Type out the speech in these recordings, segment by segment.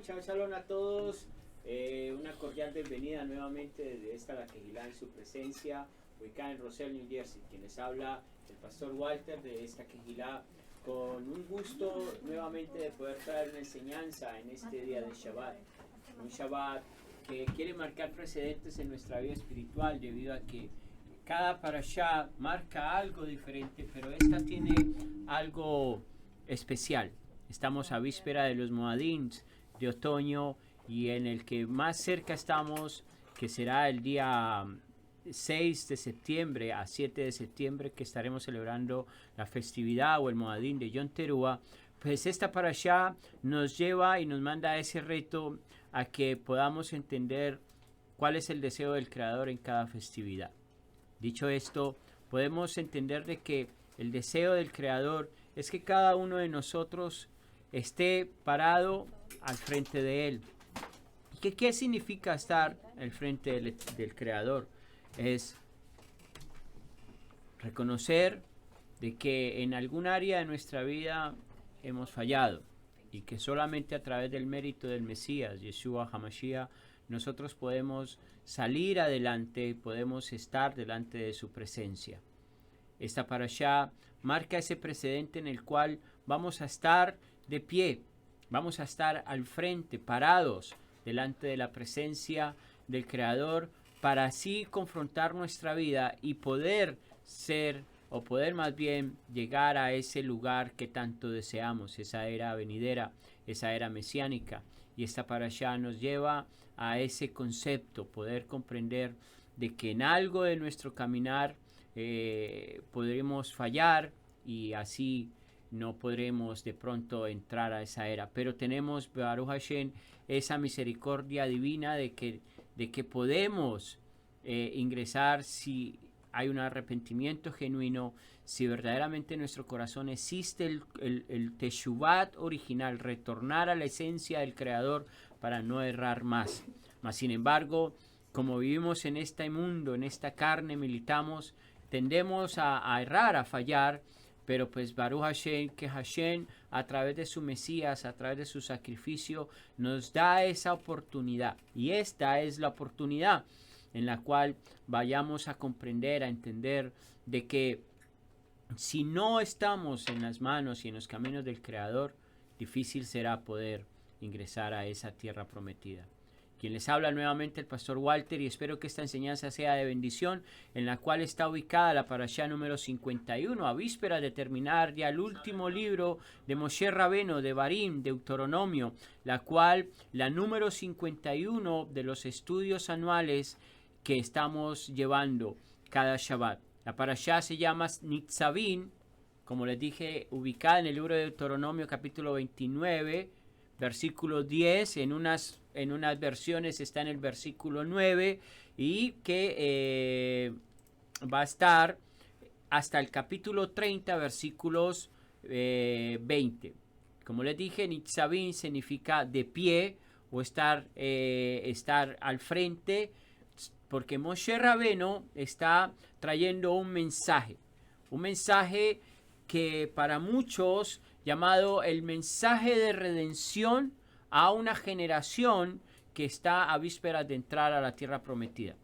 chao, shalom a todos. Una cordial bienvenida nuevamente desde esta La Quejilá en su presencia, ubicada en Roselle, New Jersey. Quien les habla, el pastor Walter de esta Quejilá, con un gusto nuevamente de poder traer una enseñanza en este día de Shabbat. Un Shabbat que quiere marcar precedentes en nuestra vida espiritual debido a que cada parashá marca algo diferente, pero esta tiene algo especial. Estamos a víspera de los Moadim de otoño y en el que más cerca estamos, que será el día 6 de septiembre a 7 de septiembre, que estaremos celebrando la festividad o el Moadim de Yom Teruah. Pues esta parashá nos lleva y nos manda a ese reto a que podamos entender cuál es el deseo del Creador en cada festividad. Dicho esto, podemos entender de que el deseo del Creador es que cada uno de nosotros esté parado al frente de Él. ¿Y qué significa estar al frente del Creador? Es reconocer de que en algún área de nuestra vida hemos fallado y que solamente a través del mérito del Mesías, Yeshua HaMashiach, nosotros podemos salir adelante, podemos estar delante de su presencia. Esta parashá marca ese precedente en el cual vamos a estar de pie, vamos a estar al frente, parados delante de la presencia del Creador, para así confrontar nuestra vida y poder ser, o poder más bien llegar a ese lugar que tanto deseamos, esa era venidera, esa era mesiánica. Y esta parashá nos lleva a ese concepto, poder comprender de que en algo de nuestro caminar podremos fallar y así no podremos de pronto entrar a esa era. Pero tenemos, Baruch Hashem, esa misericordia divina de que podemos ingresar si hay un arrepentimiento genuino, si verdaderamente en nuestro corazón existe el teshuvat original, retornar a la esencia del Creador para no errar más. Mas sin embargo, como vivimos en este mundo, en esta carne, militamos, tendemos a errar, a fallar, pero pues Baruch Hashem, que Hashem a través de su Mesías, a través de su sacrificio, nos da esa oportunidad. Y esta es la oportunidad en la cual vayamos a comprender, a entender de que si no estamos en las manos y en los caminos del Creador, difícil será poder ingresar a esa tierra prometida. Quien les habla nuevamente el pastor Walter, y espero que esta enseñanza sea de bendición, en la cual está ubicada la parashá número 51, a vísperas de terminar ya el último libro de Moshe Rabeno, de Barim, Deuteronomio, la cual, la número 51 de los estudios anuales que estamos llevando cada Shabbat. La parashá se llama Nitzavim, como les dije, ubicada en el libro de Deuteronomio capítulo 29, versículo 10, en unas versiones está en el versículo 9, y que va a estar hasta el capítulo 30, versículos 20. Como les dije, Nitzavim significa de pie o estar al frente, porque Moshe Rabeno está trayendo un mensaje que para muchos llamado el mensaje de redención a una generación que está a vísperas de entrar a la tierra prometida.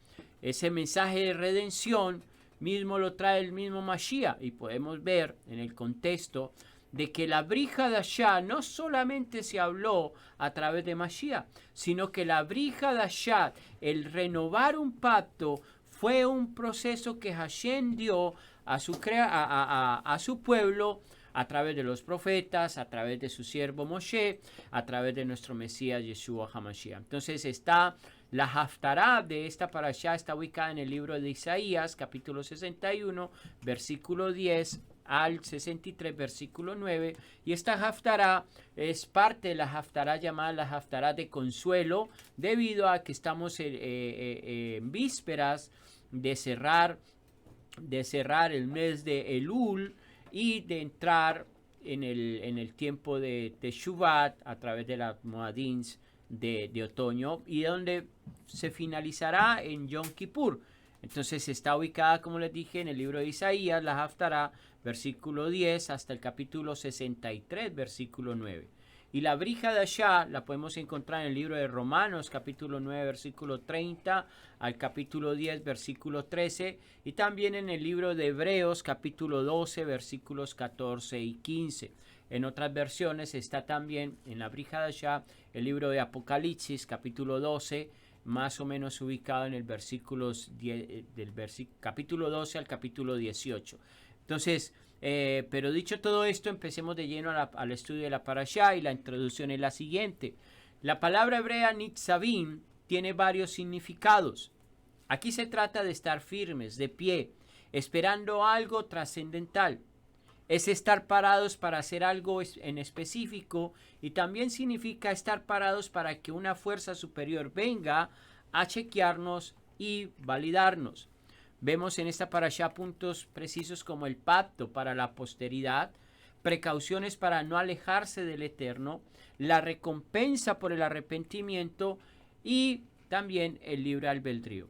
Ese mensaje de redención mismo lo trae el mismo Mashiach, y podemos ver en el contexto de que la Brit Hadashah no solamente se habló a través de Mashiach, sino que la Brit Hadashah, el renovar un pacto, fue un proceso que Hashem dio a su pueblo a través de los profetas, a través de su siervo Moshe, a través de nuestro Mesías Yeshua HaMashiach. Entonces está la Haftará de esta parashá, está ubicada en el libro de Isaías, capítulo 61, versículo 10 al 63, versículo 9, y esta Haftará es parte de la Haftará llamada la Haftará de consuelo, debido a que estamos en vísperas de cerrar el mes de Elul y de entrar en el tiempo de Shuvat a través de las Moadins de otoño, y donde se finalizará en Yom Kippur. Entonces está ubicada, como les dije, en el libro de Isaías, la Haftará, versículo 10 hasta el capítulo 63, versículo 9. Y la Brit Hadashah la podemos encontrar en el libro de Romanos, capítulo 9, versículo 30 al capítulo 10, versículo 13, y también en el libro de Hebreos, capítulo 12, versículos 14 y 15. En otras versiones está también en la Brit Hadashah el libro de Apocalipsis, capítulo 12, más o menos ubicado en el capítulo 12 al capítulo 18. Entonces, pero dicho todo esto, empecemos de lleno al estudio de la parashá, y la introducción es la siguiente. La palabra hebrea nitzavim tiene varios significados. Aquí se trata de estar firmes, de pie, esperando algo trascendental. Es estar parados para hacer algo en específico, y también significa estar parados para que una fuerza superior venga a chequearnos y validarnos. Vemos en esta parashá puntos precisos como el pacto para la posteridad, precauciones para no alejarse del Eterno, la recompensa por el arrepentimiento y también el libre albedrío.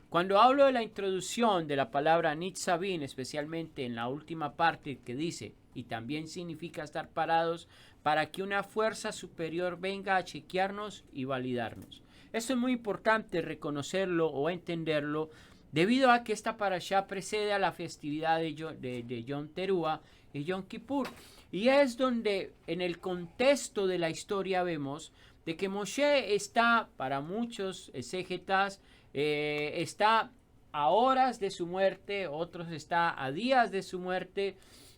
Cuando hablo de la introducción de la palabra nitzavim, especialmente en la última parte que dice, y también significa estar parados para que una fuerza superior venga a chequearnos y validarnos. Esto es muy importante reconocerlo o entenderlo, debido a que esta parashá precede a la festividad de Yom Teruah y Yom Kippur. Y es donde en el contexto de la historia vemos de que Moshe está, para muchos exégetas, está a horas de su muerte, otros está a días de su muerte,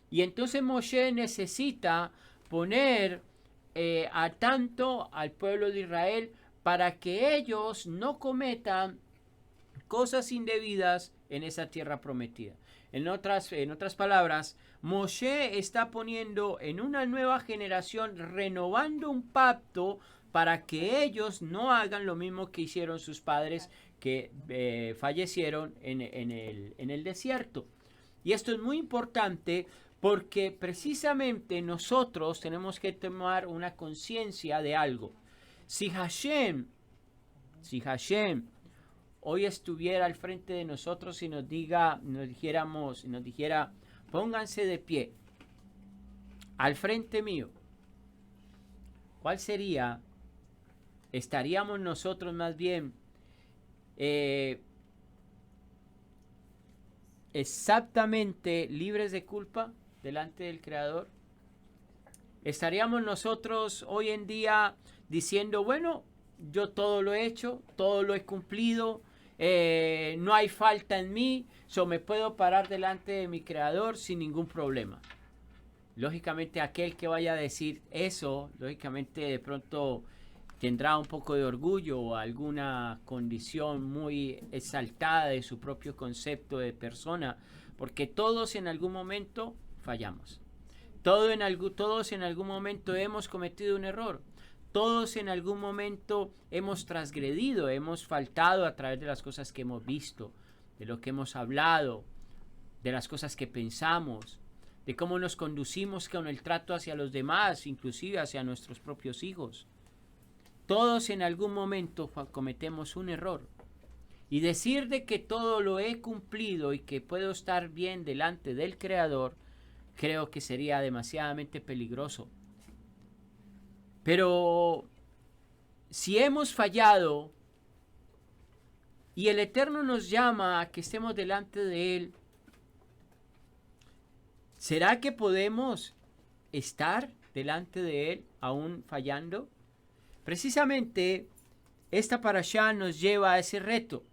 y entonces Moshe necesita poner a tanto al pueblo de Israel para que ellos no cometan cosas indebidas en esa tierra prometida. En otras palabras, Moshe está poniendo en una nueva generación, renovando un pacto para que ellos no hagan lo mismo que hicieron sus padres que fallecieron en el desierto. Y esto es muy importante porque precisamente nosotros tenemos que tomar una conciencia de algo. Si Hashem hoy estuviera al frente de nosotros y nos dijera, pónganse de pie al frente mío, ¿cuál sería? ¿Estaríamos nosotros más bien exactamente libres de culpa delante del Creador? ¿Estaríamos nosotros hoy en día diciendo, bueno, yo todo lo he hecho, todo lo he cumplido, no hay falta en mí, me puedo parar delante de mi Creador sin ningún problema? Lógicamente aquel que vaya a decir eso, lógicamente de pronto tendrá un poco de orgullo o alguna condición muy exaltada de su propio concepto de persona, porque todos en algún momento fallamos. Todos en algún momento hemos cometido un error. Todos en algún momento hemos transgredido, hemos faltado a través de las cosas que hemos visto, de lo que hemos hablado, de las cosas que pensamos, de cómo nos conducimos con el trato hacia los demás, inclusive hacia nuestros propios hijos. Todos en algún momento cometemos un error. Y decir de que todo lo he cumplido y que puedo estar bien delante del Creador, creo que sería demasiadamente peligroso. Pero si hemos fallado y el Eterno nos llama a que estemos delante de Él, ¿será que podemos estar delante de Él aún fallando? Precisamente esta parashá nos lleva a ese reto,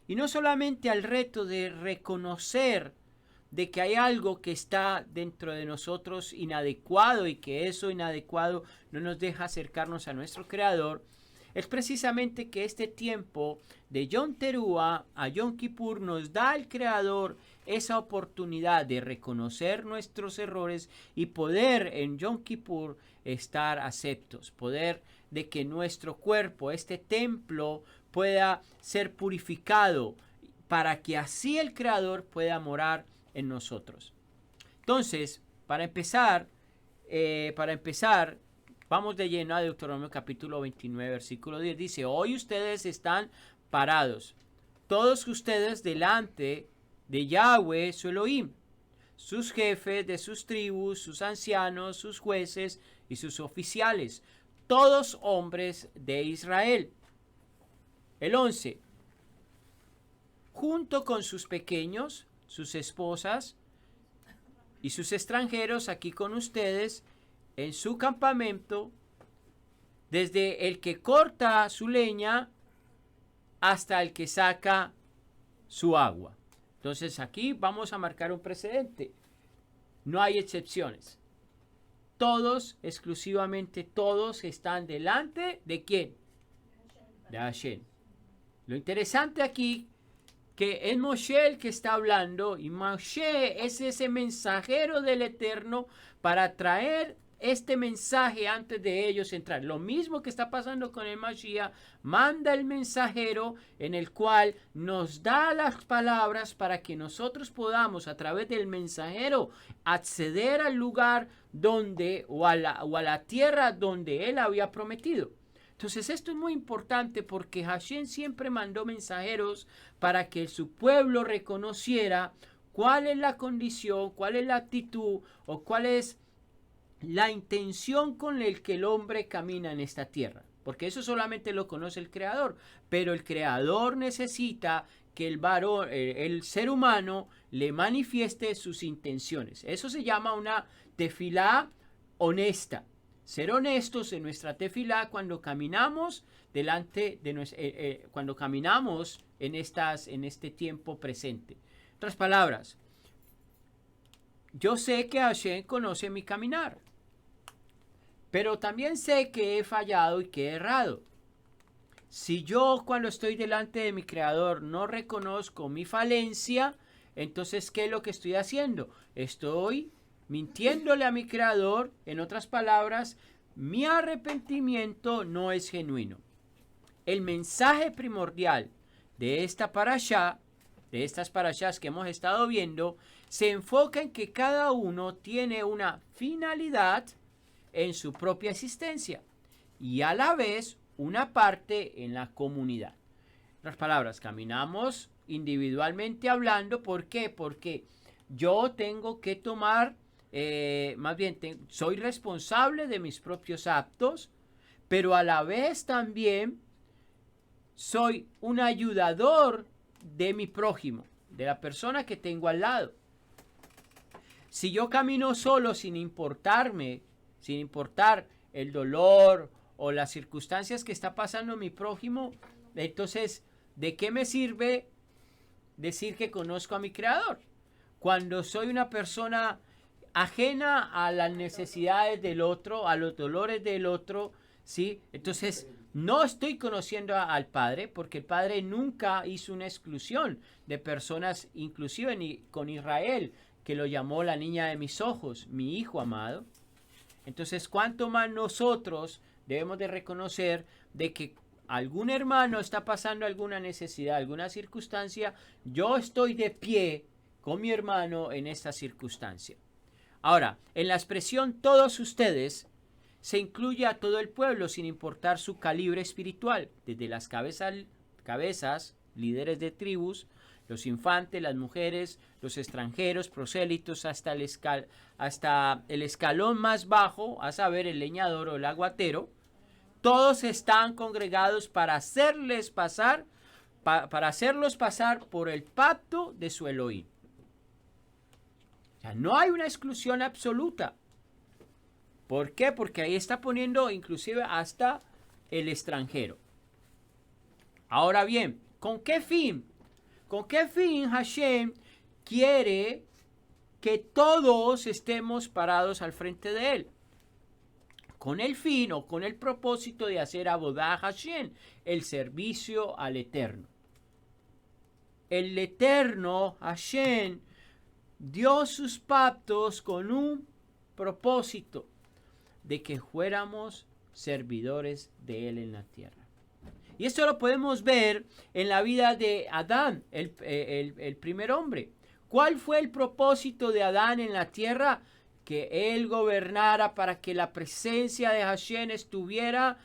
y no solamente al reto de reconocer de que hay algo que está dentro de nosotros inadecuado y que eso inadecuado no nos deja acercarnos a nuestro Creador. Es precisamente que este tiempo de Yom Teruah a Yom Kippur nos da al Creador esa oportunidad de reconocer nuestros errores y poder en Yom Kippur estar aceptos, poder de que nuestro cuerpo, este templo, pueda ser purificado para que así el Creador pueda morar en nosotros. Entonces, para empezar, vamos de lleno a Deuteronomio capítulo 29, versículo 10. Dice, hoy ustedes están parados, todos ustedes delante de Yahweh su Elohim, sus jefes de sus tribus, sus ancianos, sus jueces y sus oficiales, todos hombres de Israel. El 11. Junto con sus pequeños, sus esposas y sus extranjeros aquí con ustedes en su campamento, desde el que corta su leña hasta el que saca su agua. Entonces aquí vamos a marcar un precedente. No hay excepciones. Todos, exclusivamente todos, están delante ¿de quién? De Hashem. Lo interesante aquí que es Moshe el que está hablando, y Moshe es ese mensajero del Eterno para traer este mensaje antes de ellos entrar. Lo mismo que está pasando con el Mashiach, manda el mensajero en el cual nos da las palabras para que nosotros podamos a través del mensajero acceder al lugar donde o a la tierra donde él había prometido. Entonces esto es muy importante porque Hashem siempre mandó mensajeros para que su pueblo reconociera cuál es la condición, cuál es la actitud o cuál es la intención con la que el hombre camina en esta tierra. Porque eso solamente lo conoce el Creador. Pero el Creador necesita que el varón, el ser humano, le manifieste sus intenciones. Eso se llama una tefilá honesta. Ser honestos en nuestra tefilá cuando caminamos delante de cuando caminamos en este tiempo presente. En otras palabras, yo sé que Hashem conoce mi caminar, pero también sé que he fallado y que he errado. Si yo cuando estoy delante de mi Creador no reconozco mi falencia, entonces ¿qué es lo que estoy haciendo? Estoy mintiéndole a mi Creador. En otras palabras, mi arrepentimiento no es genuino. El mensaje primordial de esta parashá, de estas parashás que hemos estado viendo, se enfoca en que cada uno tiene una finalidad en su propia existencia y a la vez una parte en la comunidad. En otras palabras, caminamos individualmente hablando. ¿Por qué? Porque yo tengo que tomar soy responsable de mis propios actos, pero a la vez también soy un ayudador de mi prójimo, de la persona que tengo al lado. Si yo camino solo sin importar el dolor o las circunstancias que está pasando mi prójimo, entonces, ¿de qué me sirve decir que conozco a mi Creador? Cuando soy una persona ajena a las necesidades del otro, a los dolores del otro, ¿sí? Entonces, no estoy conociendo al Padre, porque el Padre nunca hizo una exclusión de personas, inclusive ni con Israel, que lo llamó la niña de mis ojos, mi hijo amado. Entonces, ¿cuánto más nosotros debemos de reconocer de que algún hermano está pasando alguna necesidad, alguna circunstancia? Yo estoy de pie con mi hermano en esta circunstancia. Ahora, en la expresión todos ustedes, se incluye a todo el pueblo sin importar su calibre espiritual, desde las cabezas, líderes de tribus, los infantes, las mujeres, los extranjeros, prosélitos, hasta el escalón más bajo, a saber, el leñador o el aguatero. Todos están congregados para hacerlos pasar por el pacto de su Elohim. O sea, no hay una exclusión absoluta. ¿Por qué? Porque ahí está poniendo inclusive hasta el extranjero. Ahora bien, ¿con qué fin? ¿Con qué fin Hashem quiere que todos estemos parados al frente de él? Con el fin o con el propósito de hacer Abodá Hashem, el servicio al Eterno. El Eterno Hashem dio sus pactos con un propósito de que fuéramos servidores de él en la tierra. Y esto lo podemos ver en la vida de Adán, el primer hombre. ¿Cuál fue el propósito de Adán en la tierra? Que él gobernara para que la presencia de Hashem estuviera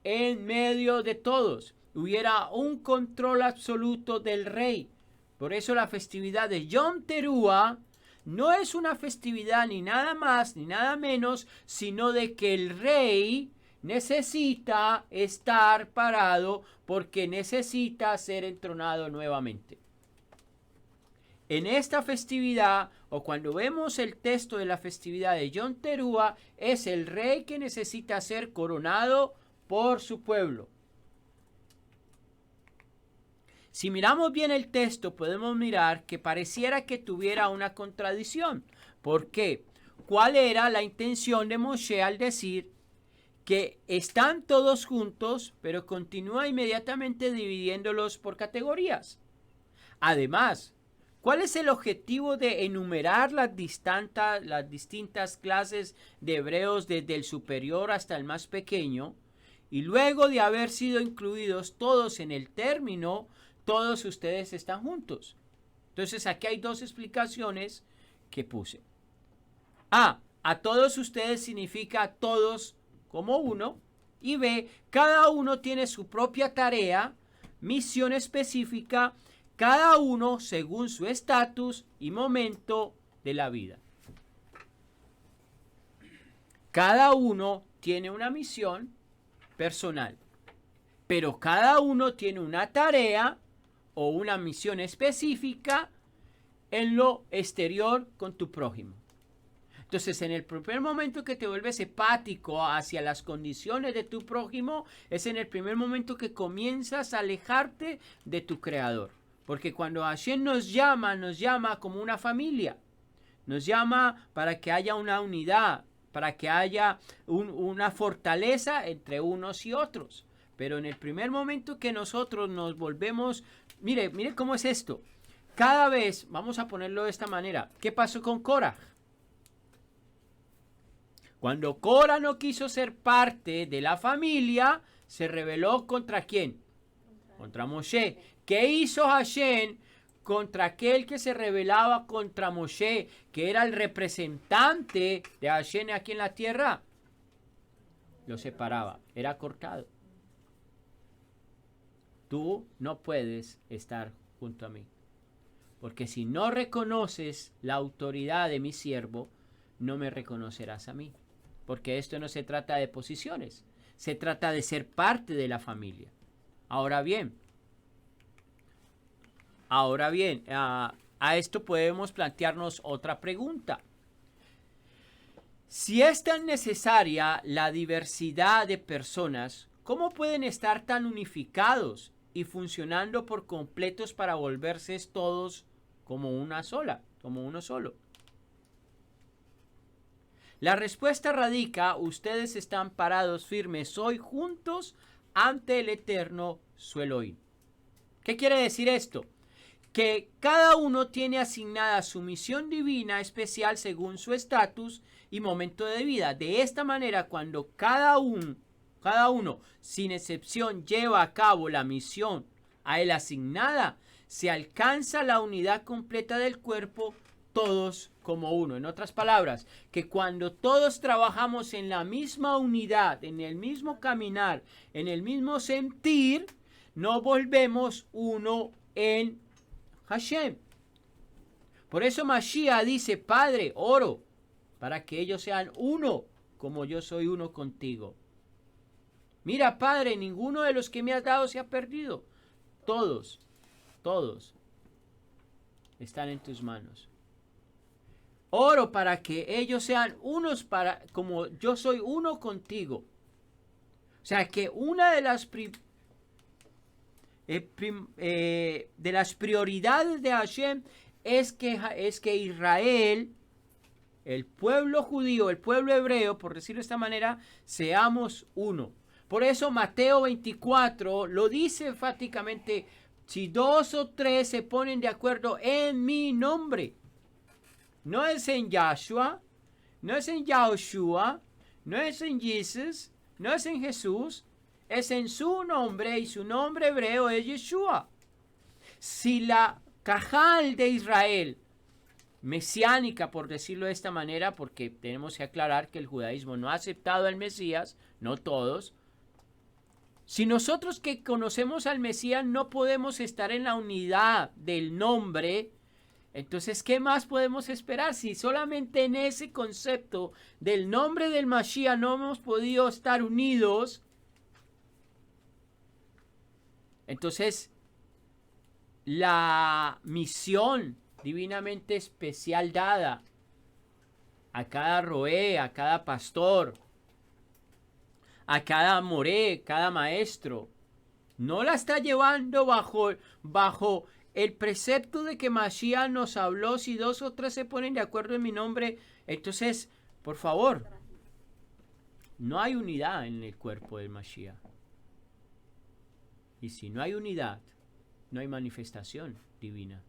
en medio de todos. Hubiera un control absoluto del rey. Por eso la festividad de Yom Teruah no es una festividad ni nada más ni nada menos, sino de que el rey necesita estar parado porque necesita ser entronado nuevamente. En esta festividad, o cuando vemos el texto de la festividad de Yom Teruah, es el rey que necesita ser coronado por su pueblo. Si miramos bien el texto, podemos mirar que pareciera que tuviera una contradicción. ¿Por qué? ¿Cuál era la intención de Moshe al decir que están todos juntos, pero continúa inmediatamente dividiéndolos por categorías? Además, ¿cuál es el objetivo de enumerar las distintas clases de hebreos desde el superior hasta el más pequeño? Y luego de haber sido incluidos todos en el término, todos ustedes están juntos. Entonces aquí hay dos explicaciones que puse. A todos ustedes significa todos como uno. Y B, cada uno tiene su propia tarea, misión específica, cada uno según su estatus y momento de la vida. Cada uno tiene una misión personal, pero cada uno tiene una tarea o una misión específica en lo exterior con tu prójimo. Entonces, en el primer momento que te vuelves empático hacia las condiciones de tu prójimo, es en el primer momento que comienzas a alejarte de tu creador. Porque cuando Hashem nos llama como una familia. Nos llama para que haya una unidad, para que haya una fortaleza entre unos y otros. Pero en el primer momento que nosotros nos volvemos... Mire cómo es esto. Cada vez, vamos a ponerlo de esta manera. ¿Qué pasó con Korah? Cuando Korah no quiso ser parte de la familia, se rebeló ¿contra quién? Contra Moshe. ¿Qué hizo Hashem contra aquel que se rebelaba contra Moshe, que era el representante de Hashem aquí en la tierra? Lo separaba, era cortado. Tú no puedes estar junto a mí, porque si no reconoces la autoridad de mi siervo, no me reconocerás a mí. Porque esto no se trata de posiciones, se trata de ser parte de la familia. Ahora bien, a esto podemos plantearnos otra pregunta. Si es tan necesaria la diversidad de personas, ¿cómo pueden estar tan unificados y funcionando por completos para volverse todos como uno solo? La respuesta radica: ustedes están parados firmes hoy juntos ante el eterno su Elohim. ¿Qué quiere decir esto? Que cada uno tiene asignada su misión divina especial según su estatus y momento de vida. De esta manera, cuando cada uno, sin excepción, lleva a cabo la misión a él asignada, se alcanza la unidad completa del cuerpo, todos como uno. En otras palabras, que cuando todos trabajamos en la misma unidad, en el mismo caminar, en el mismo sentir, nos volvemos uno en Hashem. Por eso Mashiach dice: Padre, oro para que ellos sean uno, como yo soy uno contigo. Mira, Padre, ninguno de los que me has dado se ha perdido. Todos están en tus manos. Oro para que ellos sean unos como yo soy uno contigo. O sea que una de las prioridades de Hashem es que Israel, el pueblo judío, el pueblo hebreo, por decirlo de esta manera, seamos uno. Por eso Mateo 24 lo dice enfáticamente: si 2 o 3 se ponen de acuerdo en mi nombre. No es en Yahshua, no es en Yahushua, no es en Jesús, no es en Jesús, es en su nombre, y su nombre hebreo es Yeshua. Si la Cajal de Israel, mesiánica por decirlo de esta manera, porque tenemos que aclarar que el judaísmo no ha aceptado al Mesías, no todos. Si nosotros que conocemos al Mesías no podemos estar en la unidad del nombre, Entonces, ¿qué más podemos esperar? Si solamente en ese concepto del nombre del Mashiach no hemos podido estar unidos, entonces la misión divinamente especial dada a cada roé, a cada pastor, a cada moré, cada maestro, no la está llevando bajo el precepto de que Mashiach nos habló. Si 2 o 3 se ponen de acuerdo en mi nombre, entonces, por favor, no hay unidad en el cuerpo del Mashiach. Y si no hay unidad, no hay manifestación divina.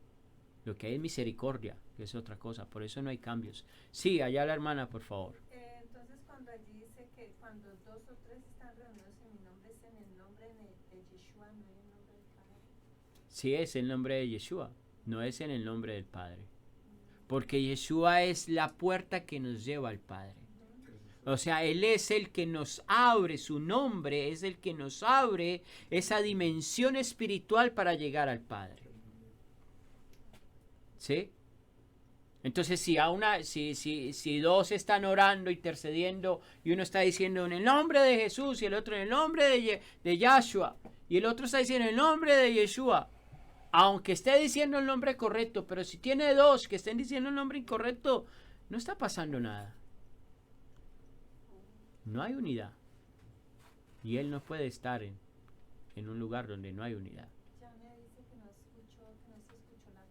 Lo que hay es misericordia, que es otra cosa. Por eso no hay cambios. Sí, allá la hermana, por favor. Entonces, cuando allí dice que cuando 2 o 3 están reunidos en mi nombre, es en el nombre de Yeshua, no en el nombre del Padre. Sí, es el nombre de Yeshua, no es en el nombre del Padre. Porque Yeshua es la puerta que nos lleva al Padre. O sea, Él es el que nos abre, su nombre es el que nos abre esa dimensión espiritual para llegar al Padre. ¿Sí? Entonces, si 2 están orando, intercediendo, y uno está diciendo en el nombre de Jesús, y el otro en el nombre de Yahshua, y el otro está diciendo en el nombre de Yeshua, aunque esté diciendo el nombre correcto, pero si tiene 2 que estén diciendo el nombre incorrecto, no está pasando nada. No hay unidad. Y Él no puede estar en un lugar donde no hay unidad. Ya me dice que no se escuchó la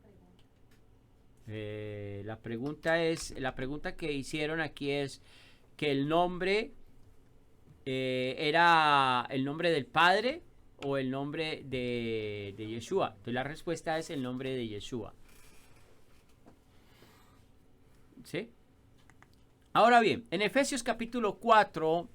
pregunta. La pregunta que hicieron aquí es que el nombre era el nombre del Padre o el nombre de Yeshua. Entonces la respuesta es el nombre de Yeshua. ¿Sí? Ahora bien, en Efesios capítulo 4,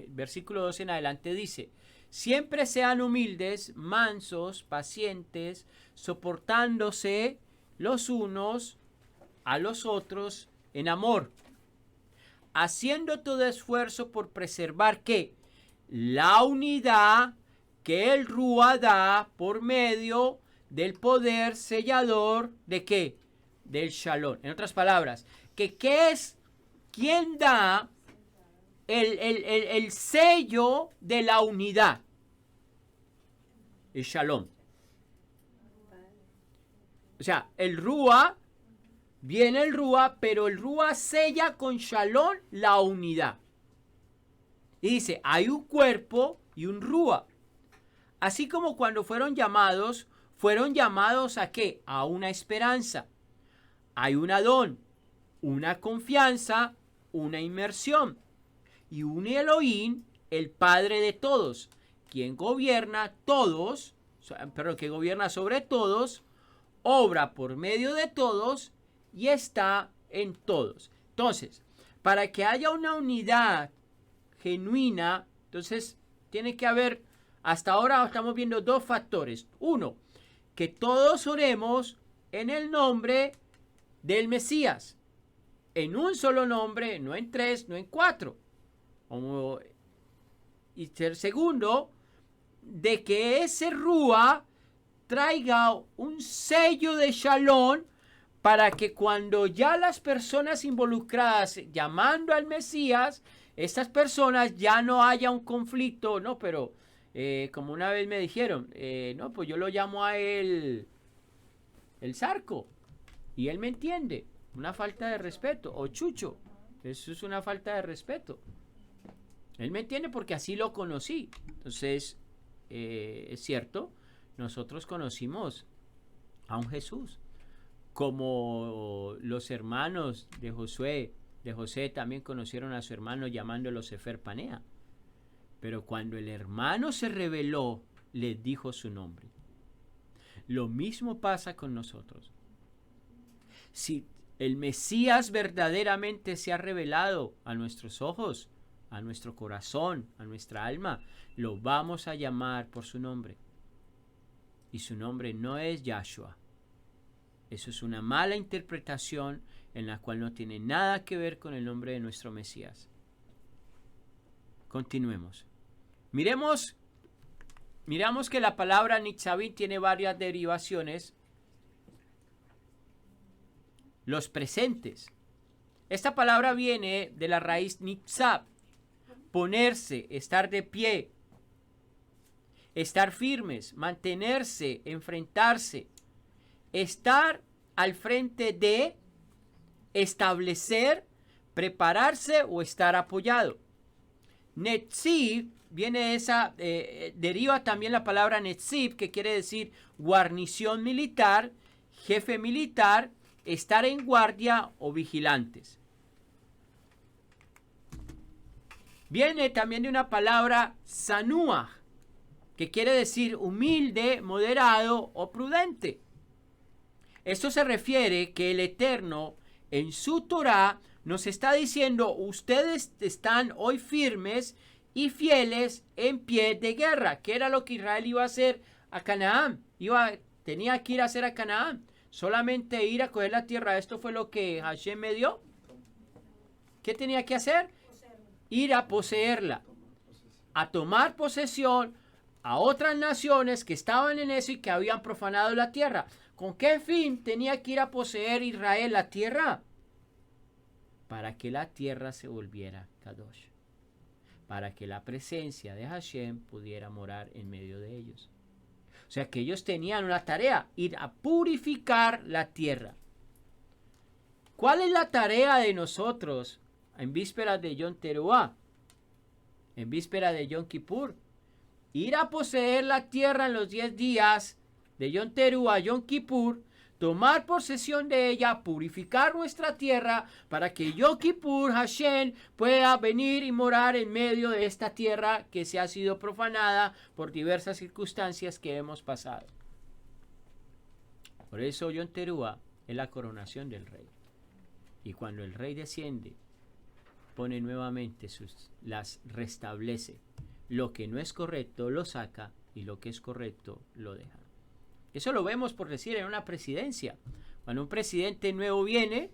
versículo 2 en adelante dice: siempre sean humildes, mansos, pacientes, soportándose los unos a los otros en amor, haciendo todo esfuerzo por preservar ¿qué? La unidad que el Rúa da por medio del poder sellador ¿de qué? Del Shalom. En otras palabras, ¿qué es? ¿Quién da el sello de la unidad? El Shalom. O sea, el Rúa, viene el Rúa, pero el Rúa sella con Shalom la unidad. Y dice, hay un cuerpo y un Rúa. Así como cuando fueron llamados ¿a qué? A una esperanza. Hay un Adón, una confianza, una inmersión. Y un Elohim, el Padre de todos, quien gobierna todos, pero que gobierna sobre todos, obra por medio de todos y está en todos. Entonces, para que haya una unidad genuina, entonces tiene que haber, hasta ahora estamos viendo 2 factores. Uno, que todos oremos en el nombre del Mesías, en un solo nombre, no en 3, no en 4. Y segundo, de que ese Rúa traiga un sello de Shalom para que cuando ya las personas involucradas llamando al Mesías, estas personas ya no haya un conflicto, no, pero como una vez me dijeron, no, pues yo lo llamo a él el Zarco y él me entiende. Una falta de respeto. O Chucho, eso es una falta de respeto. Él me entiende porque así lo conocí. Entonces, es cierto, nosotros conocimos a un Jesús, como los hermanos de José también conocieron a su hermano llamándolo Sefer Panea. Pero cuando el hermano se rebeló, le dijo su nombre. Lo mismo pasa con nosotros. Si el Mesías verdaderamente se ha revelado a nuestros ojos, a nuestro corazón, a nuestra alma, lo vamos a llamar por su nombre. Y su nombre no es Yahshua. Eso es una mala interpretación en la cual no tiene nada que ver con el nombre de nuestro Mesías. Continuemos. Miramos que la palabra Nitzavim tiene varias derivaciones. los presentes. Esta palabra viene de la raíz nitzab, ponerse, estar de pie, estar firmes, mantenerse, enfrentarse, estar al frente de, establecer, prepararse o estar apoyado. Netziv viene de esa, deriva también la palabra Netziv, que quiere decir guarnición militar, jefe militar, estar en guardia o vigilantes. Viene también de una palabra sanuah, que quiere decir humilde, moderado o prudente. Esto se refiere que el Eterno en su Torah nos está diciendo: ustedes están hoy firmes y fieles en pie de guerra. ¿Qué era lo que Israel iba a hacer a Canaán? Tenía que ir a hacer a Canaán. Solamente ir a coger la tierra. Esto fue lo que Hashem me dio. ¿Qué tenía que hacer? Ir a poseerla, a tomar posesión a otras naciones que estaban en eso y que habían profanado la tierra. ¿Con qué fin tenía que ir a poseer Israel la tierra? Para que la tierra se volviera Kadosh, para que la presencia de Hashem pudiera morar en medio de ellos. O sea que ellos tenían una tarea: ir a purificar la tierra. ¿Cuál es la tarea de nosotros en vísperas de Yom Teruah, en víspera de Yom Kippur? Ir a poseer la tierra en los 10 días de Yom Teruah, Yom Kippur, tomar posesión de ella, purificar nuestra tierra, para que Yom Kippur, Hashem, pueda venir y morar en medio de esta tierra que se ha sido profanada por diversas circunstancias que hemos pasado. Por eso Yom Teruah es la coronación del rey. Y cuando el rey desciende, pone nuevamente las restablece. Lo que no es correcto lo saca y lo que es correcto lo deja. Eso lo vemos, por decir, en una presidencia. Cuando un presidente nuevo viene,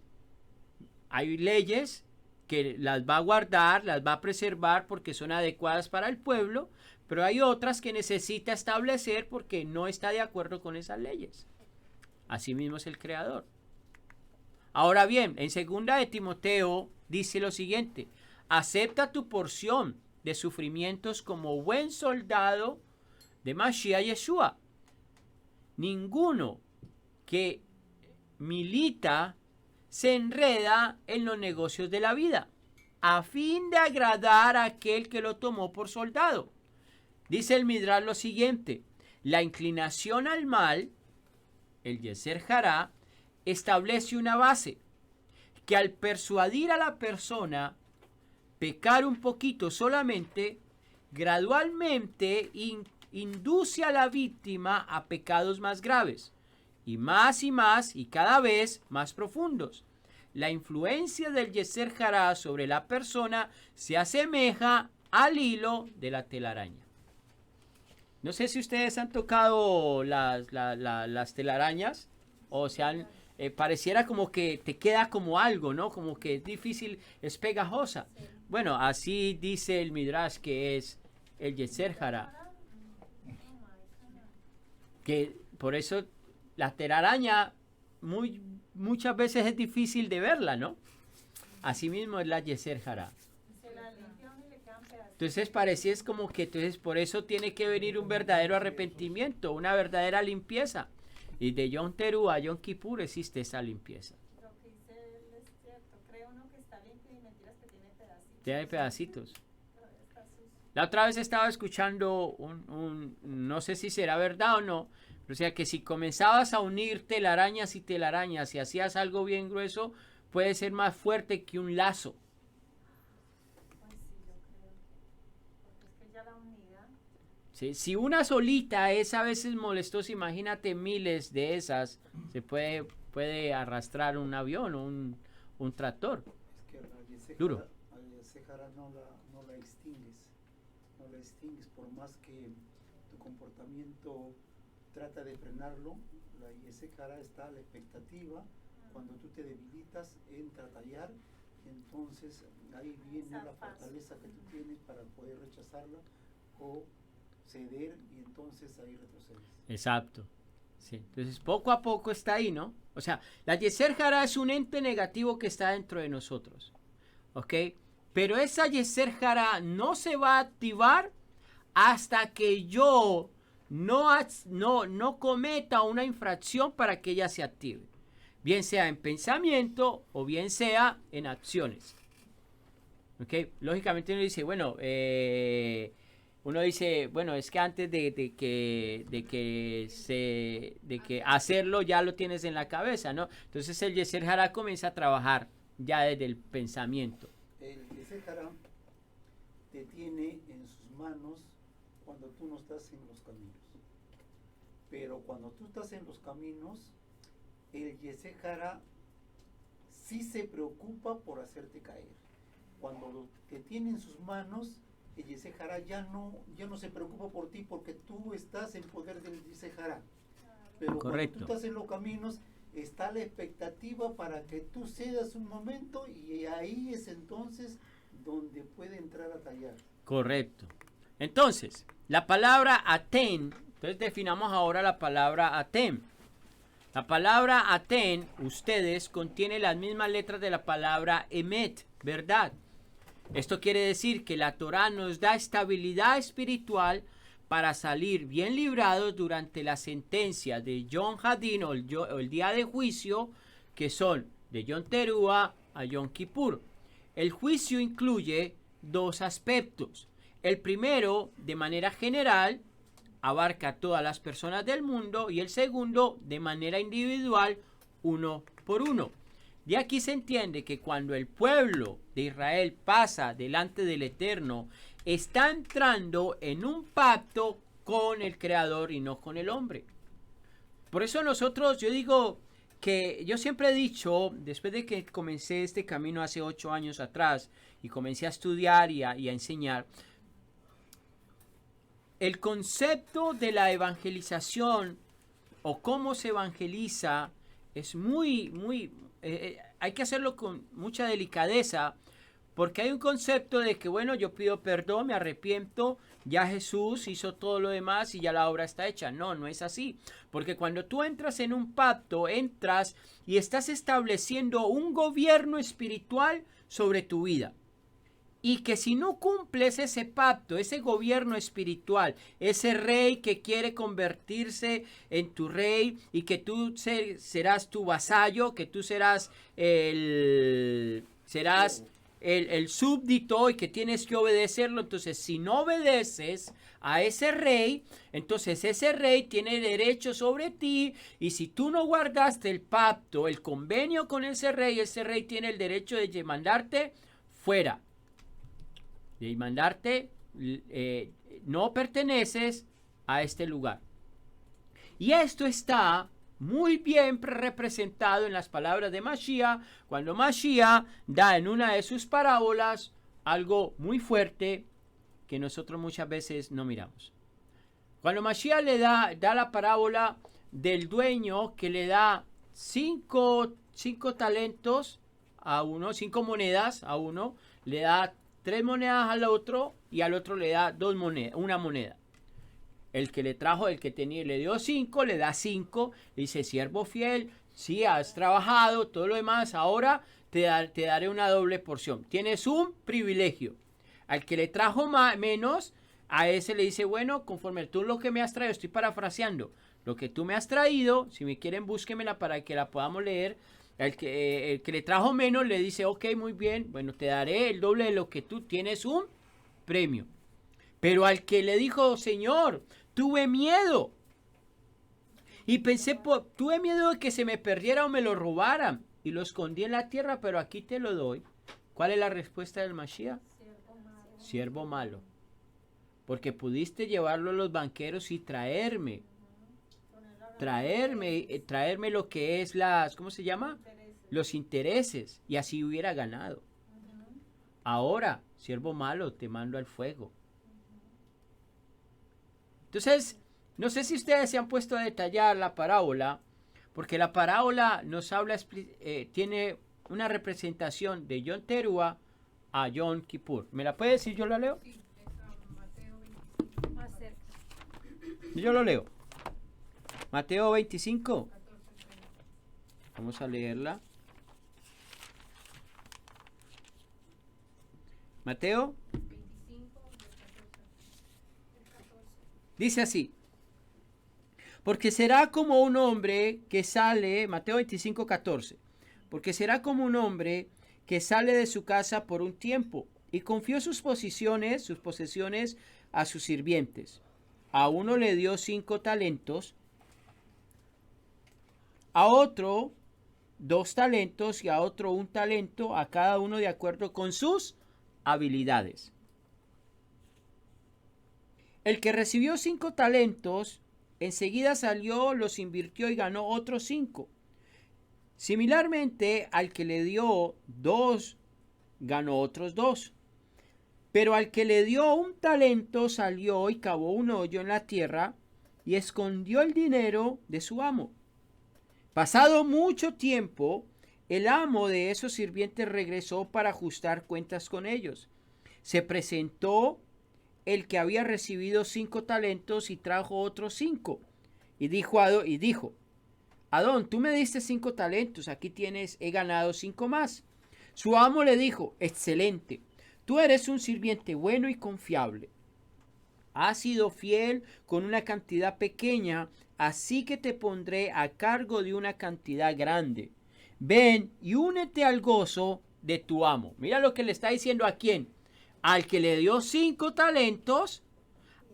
hay leyes que las va a guardar, las va a preservar porque son adecuadas para el pueblo, pero hay otras que necesita establecer porque no está de acuerdo con esas leyes. Asimismo es el Creador. Ahora bien, en 2 de Timoteo dice lo siguiente: acepta tu porción de sufrimientos como buen soldado de Mashiach Yeshua. Ninguno que milita se enreda en los negocios de la vida, a fin de agradar a aquel que lo tomó por soldado. Dice el Midrash lo siguiente: la inclinación al mal, el Yeser Hará, establece una base que al persuadir a la persona pecar un poquito solamente, gradualmente induce a la víctima a pecados más graves, y más y cada vez más profundos. La influencia del Yeser Hará sobre la persona se asemeja al hilo de la telaraña. No sé si ustedes han tocado las telarañas, o se pareciera como que te queda como algo, ¿no? Como que es difícil, es pegajosa. Bueno, así dice el Midrash que es el Yeser Hará. Que por eso la telaraña muchas veces es difícil de verla, ¿no? Asimismo es la Yeser Hará. Entonces es como que entonces por eso tiene que venir un verdadero arrepentimiento, una verdadera limpieza. Y de Yom Teruah a Yom Kippur existe esa limpieza. Lo que dice él es cierto. Cree uno que está limpio y mentiras que tiene pedacitos. Tiene pedacitos. Está sucio. La otra vez estaba escuchando no sé si será verdad o no, pero o sea que si comenzabas a unir telarañas y hacías algo bien grueso, puede ser más fuerte que un lazo. Pues sí, yo creo. Porque es que ya la unidad. ¿Sí? Si una solita es a veces molestosa, imagínate miles de esas, se puede arrastrar un avión o un tractor. Es que al Duro. Yeser no la extingues por más que tu comportamiento trata de frenarlo. La Yeser está a la expectativa. Cuando tú te debilitas, entra a tallar, entonces ahí viene la fortaleza que tú tienes para poder rechazarla o ceder, y entonces ahí retrocedes. Exacto. Sí, entonces poco a poco está ahí, ¿no? O sea, la Yeser Hará es un ente negativo que está dentro de nosotros, ¿ok? Pero esa Yeser Hará no se va a activar hasta que yo no cometa una infracción para que ella se active. Bien sea en pensamiento o bien sea en acciones. ¿Ok? Lógicamente uno dice, bueno, es que antes de que hacerlo ya lo tienes en la cabeza, ¿no? Entonces el Yeser Hará comienza a trabajar ya desde el pensamiento. El Yeser Hará te tiene en sus manos cuando tú no estás en los caminos. Pero cuando tú estás en los caminos, el Yeser Hará sí se preocupa por hacerte caer. Cuando te tiene en sus manos, el Yeser Hará ya no se preocupa por ti porque tú estás en poder del Yeser Hará. Pero Correcto. cuando tú estás en los caminos, está la expectativa para que tú cedas un momento y ahí es entonces donde puede entrar a tallar. Correcto. Entonces, la palabra aten, entonces definamos ahora la palabra aten. La palabra aten, ustedes, contiene las mismas letras de la palabra emet, verdad. Esto quiere decir que la Torá nos da estabilidad espiritual para salir bien librados durante la sentencia de Yom Hadin o el día de juicio, que son de Yom Teruah a Yom Kippur. El juicio incluye dos aspectos. El primero, de manera general, abarca a todas las personas del mundo, y el segundo, de manera individual, uno por uno. De aquí se entiende que cuando el pueblo de Israel pasa delante del Eterno, está entrando en un pacto con el Creador y no con el hombre. Por eso nosotros, yo digo que yo siempre he dicho, después de que comencé este camino hace 8 años atrás y comencé a estudiar y a enseñar, el concepto de la evangelización o cómo se evangeliza es hay que hacerlo con mucha delicadeza, porque hay un concepto de que, bueno, yo pido perdón, me arrepiento, ya Jesús hizo todo lo demás y ya la obra está hecha. No, no es así. Porque cuando tú entras en un pacto, entras y estás estableciendo un gobierno espiritual sobre tu vida. Y que si no cumples ese pacto, ese gobierno espiritual, ese rey que quiere convertirse en tu rey y que tú serás tu vasallo, que tú serás el súbdito y que tienes que obedecerlo, entonces si no obedeces a ese rey, entonces ese rey tiene derecho sobre ti, y si tú no guardaste el pacto, el convenio con ese rey tiene el derecho de mandarte fuera. De mandarte, no perteneces a este lugar. Y esto está muy bien representado en las palabras de Mashiach, cuando Mashiach da en una de sus parábolas algo muy fuerte que nosotros muchas veces no miramos. Cuando Mashiach le da la parábola del dueño que le da 5 talentos a uno, 5 monedas a uno, le da 3 monedas al otro y al otro le da una moneda. El que le dio 5, le da 5, le dice: siervo fiel, sí has trabajado, todo lo demás, ahora te daré una doble porción. Tienes un privilegio. Al que le trajo menos, a ese le dice: bueno, conforme tú lo que me has traído, estoy parafraseando, lo que tú me has traído, si me quieren búsquemela para que la podamos leer. El que le trajo menos le dice: ok, muy bien, bueno, te daré el doble de lo que tú tienes, un premio. Pero al que le dijo: Señor, tuve miedo y tuve miedo de que se me perdiera o me lo robaran, y lo escondí en la tierra, pero aquí te lo doy. ¿Cuál es la respuesta del Mashiach? Siervo malo. Porque pudiste llevarlo a los banqueros y traerme lo que es ¿cómo se llama? Los intereses, y así hubiera ganado. Ahora, siervo malo, te mando al fuego. Entonces, no sé si ustedes se han puesto a detallar la parábola, porque la parábola nos habla, tiene una representación de Yom Teruah a Yom Kippur. ¿Me la puede decir? ¿Yo la leo? Sí, Mateo 20. Más cerca. Yo lo leo. Mateo 25. Vamos a leerla. Mateo 25, dice así. Porque será como un hombre que sale, Mateo 25, 14. Porque será como un hombre que sale de su casa por un tiempo y confió sus posesiones a sus sirvientes. A uno le dio 5 talentos, a otro 2 talentos y a otro 1 talento, a cada uno de acuerdo con sus habilidades. El que recibió 5 talentos, enseguida salió, los invirtió y ganó otros 5. Similarmente, al que le dio 2, ganó otros 2. Pero al que le dio 1 talento, salió y cavó un hoyo en la tierra y escondió el dinero de su amo. Pasado mucho tiempo, el amo de esos sirvientes regresó para ajustar cuentas con ellos. Se presentó el que había recibido 5 talentos y trajo otros 5. Y dijo, Adón, tú me diste 5 talentos, aquí tienes, he ganado 5 más. Su amo le dijo, excelente, tú eres un sirviente bueno y confiable. Has sido fiel con una cantidad pequeña, así que te pondré a cargo de una cantidad grande. Ven y únete al gozo de tu amo. Mira lo que le está diciendo a quién. Al que le dio 5 talentos,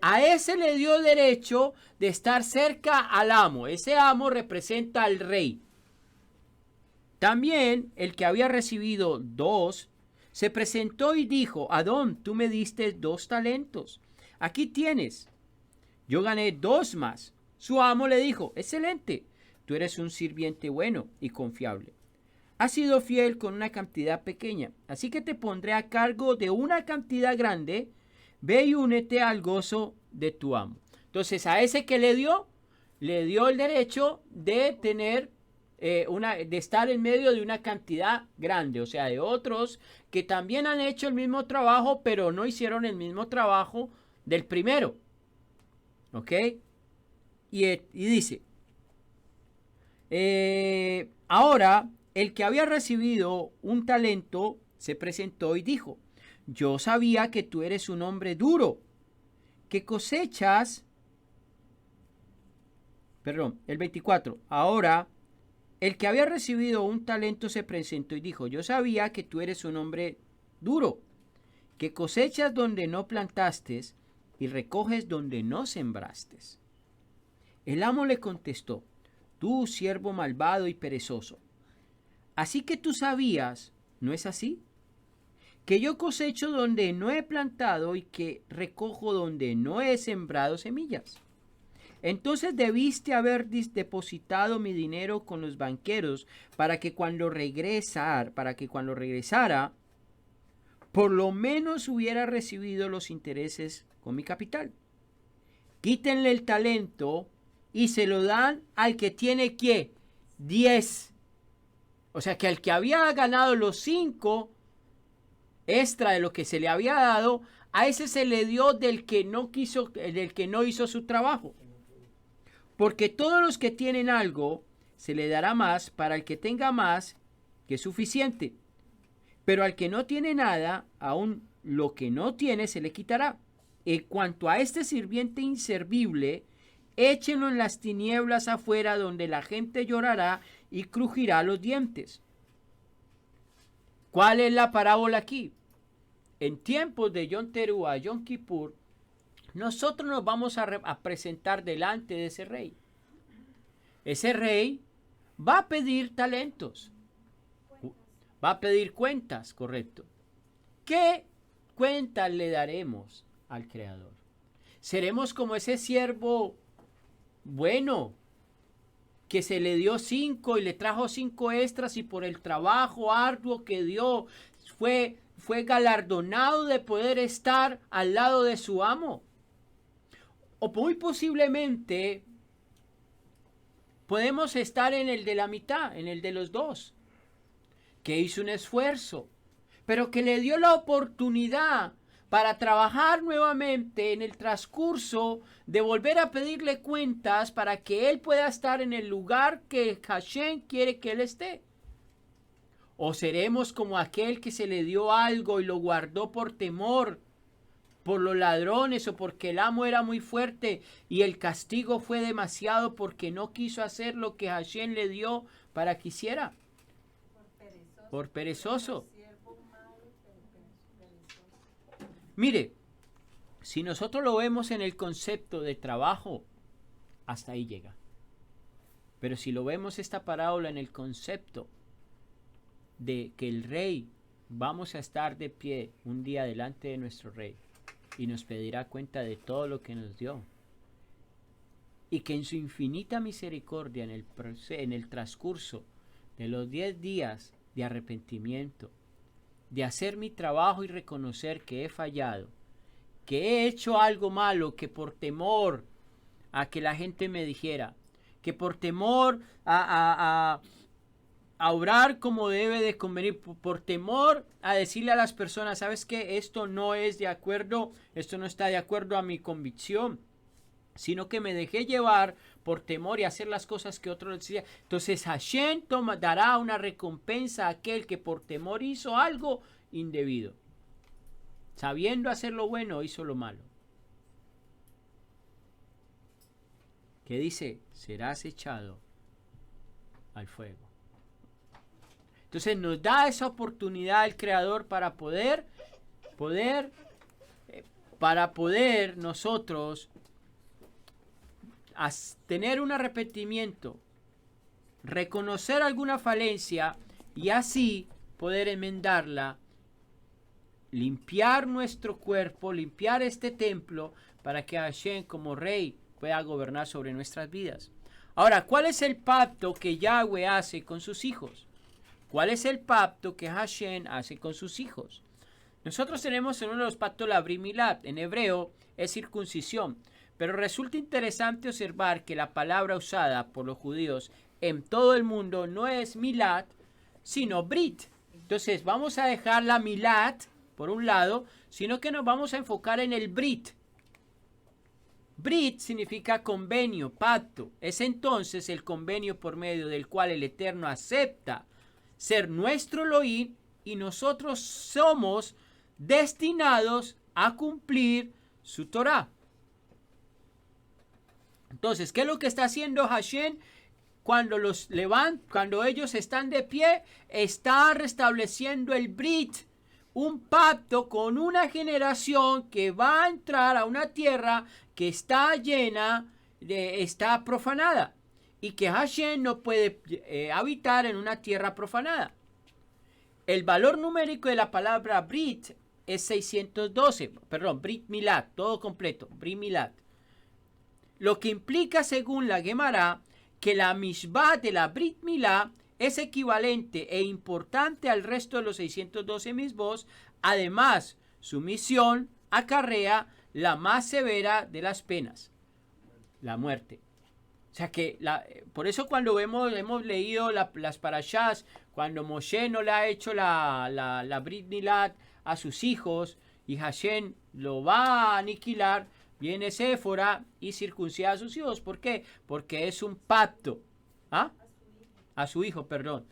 a ese le dio derecho de estar cerca al amo. Ese amo representa al rey. También el que había recibido 2 se presentó y dijo, Adón, tú me diste 2 talentos. Aquí tienes. Yo gané 2 más. Su amo le dijo, excelente, tú eres un sirviente bueno y confiable. Has sido fiel con una cantidad pequeña, así que te pondré a cargo de una cantidad grande. Ve y únete al gozo de tu amo. Entonces a ese que le dio el derecho de tener de estar en medio de una cantidad grande, o sea, de otros que también han hecho el mismo trabajo, pero no hicieron el mismo trabajo del primero. ¿Ok? Y dice, ahora el que había recibido 1 talento se presentó y dijo, yo sabía que tú eres un hombre duro, que cosechas, el 24, ahora el que había recibido 1 talento se presentó y dijo, yo sabía que tú eres un hombre duro, que cosechas donde no plantaste y recoges donde no sembraste. El amo le contestó, tú siervo malvado y perezoso, así que tú sabías, ¿no es así? Que yo cosecho donde no he plantado y que recojo donde no he sembrado semillas. Entonces debiste haber depositado mi dinero con los banqueros para que cuando regresara, por lo menos hubiera recibido los intereses con mi capital. Quítenle el talento y se lo dan al que tiene, ¿qué? 10. O sea que al que había ganado los 5 extra de lo que se le había dado, a ese se le dio del que no hizo su trabajo. Porque todos los que tienen algo, se le dará más para el que tenga más que suficiente. Pero al que no tiene nada, aún lo que no tiene se le quitará. En cuanto a este sirviente inservible, échenlo en las tinieblas afuera, donde la gente llorará y crujirá los dientes. ¿Cuál es la parábola aquí? En tiempos de Yom Teruah, Yom Kippur, nosotros nos vamos a presentar delante de ese rey. Ese rey va a pedir talentos. Va a pedir cuentas, correcto. ¿Qué cuentas le daremos al Creador? ¿Seremos como ese siervo bueno que se le dio 5 y le trajo 5 extras y por el trabajo arduo que dio fue galardonado de poder estar al lado de su amo? O muy posiblemente podemos estar en el de la mitad, en el de los 2, que hizo un esfuerzo, pero que le dio la oportunidad para trabajar nuevamente en el transcurso de volver a pedirle cuentas para que él pueda estar en el lugar que Hashem quiere que él esté. ¿O seremos como aquel que se le dio algo y lo guardó por temor, por los ladrones o porque el amo era muy fuerte y el castigo fue demasiado porque no quiso hacer lo que Hashem le dio para que hiciera? Por perezoso. Mire, si nosotros lo vemos en el concepto de trabajo, hasta ahí llega. Pero si lo vemos esta parábola en el concepto de que el rey, vamos a estar de pie un día delante de nuestro rey y nos pedirá cuenta de todo lo que nos dio, y que en su infinita misericordia en el transcurso de los 10 días de arrepentimiento, de hacer mi trabajo y reconocer que he fallado, que he hecho algo malo, que por temor a que la gente me dijera, que por temor a obrar como debe de convenir, por temor a decirle a las personas, ¿sabes qué? Esto no es de acuerdo, esto no está de acuerdo a mi convicción, sino que me dejé llevar por temor y hacer las cosas que otros decían. Entonces Hashem dará una recompensa a aquel que por temor hizo algo indebido. Sabiendo hacer lo bueno, hizo lo malo. ¿Qué dice? Serás echado al fuego. Entonces nos da esa oportunidad el Creador para poder nosotros tener un arrepentimiento, reconocer alguna falencia y así poder enmendarla, limpiar nuestro cuerpo, limpiar este templo para que Hashem como Rey pueda gobernar sobre nuestras vidas. Ahora, ¿cuál es el pacto que Yahweh hace con sus hijos? ¿Cuál es el pacto que Hashem hace con sus hijos? Nosotros tenemos en uno de los pactos la Brit Milá, en hebreo es circuncisión, pero resulta interesante observar que la palabra usada por los judíos en todo el mundo no es Milad, sino Brit. Entonces vamos a dejar la Milad por un lado, sino que nos vamos a enfocar en el Brit. Brit significa convenio, pacto. Es entonces el convenio por medio del cual el Eterno acepta ser nuestro Elohim y nosotros somos destinados a cumplir su Torah. Entonces, ¿qué es lo que está haciendo Hashem cuando cuando ellos están de pie? Está restableciendo el Brit, un pacto con una generación que va a entrar a una tierra que está está profanada. Y que Hashem no puede habitar en una tierra profanada. El valor numérico de la palabra Brit es 612, Brit Milá, todo completo, Brit Milá. Lo que implica, según la Gemara, que la Mishvah de la Brit Milá es equivalente e importante al resto de los 612 Mishvot. Además, su misión acarrea la más severa de las penas, la muerte. O sea que por eso cuando hemos leído las parashás, cuando Moshe no le ha hecho la Brit Milá a sus hijos y Hashem lo va a aniquilar, viene Séfora y circuncida a sus hijos. ¿Por qué? Porque es un pacto. ¿Ah? A su hijo, perdón.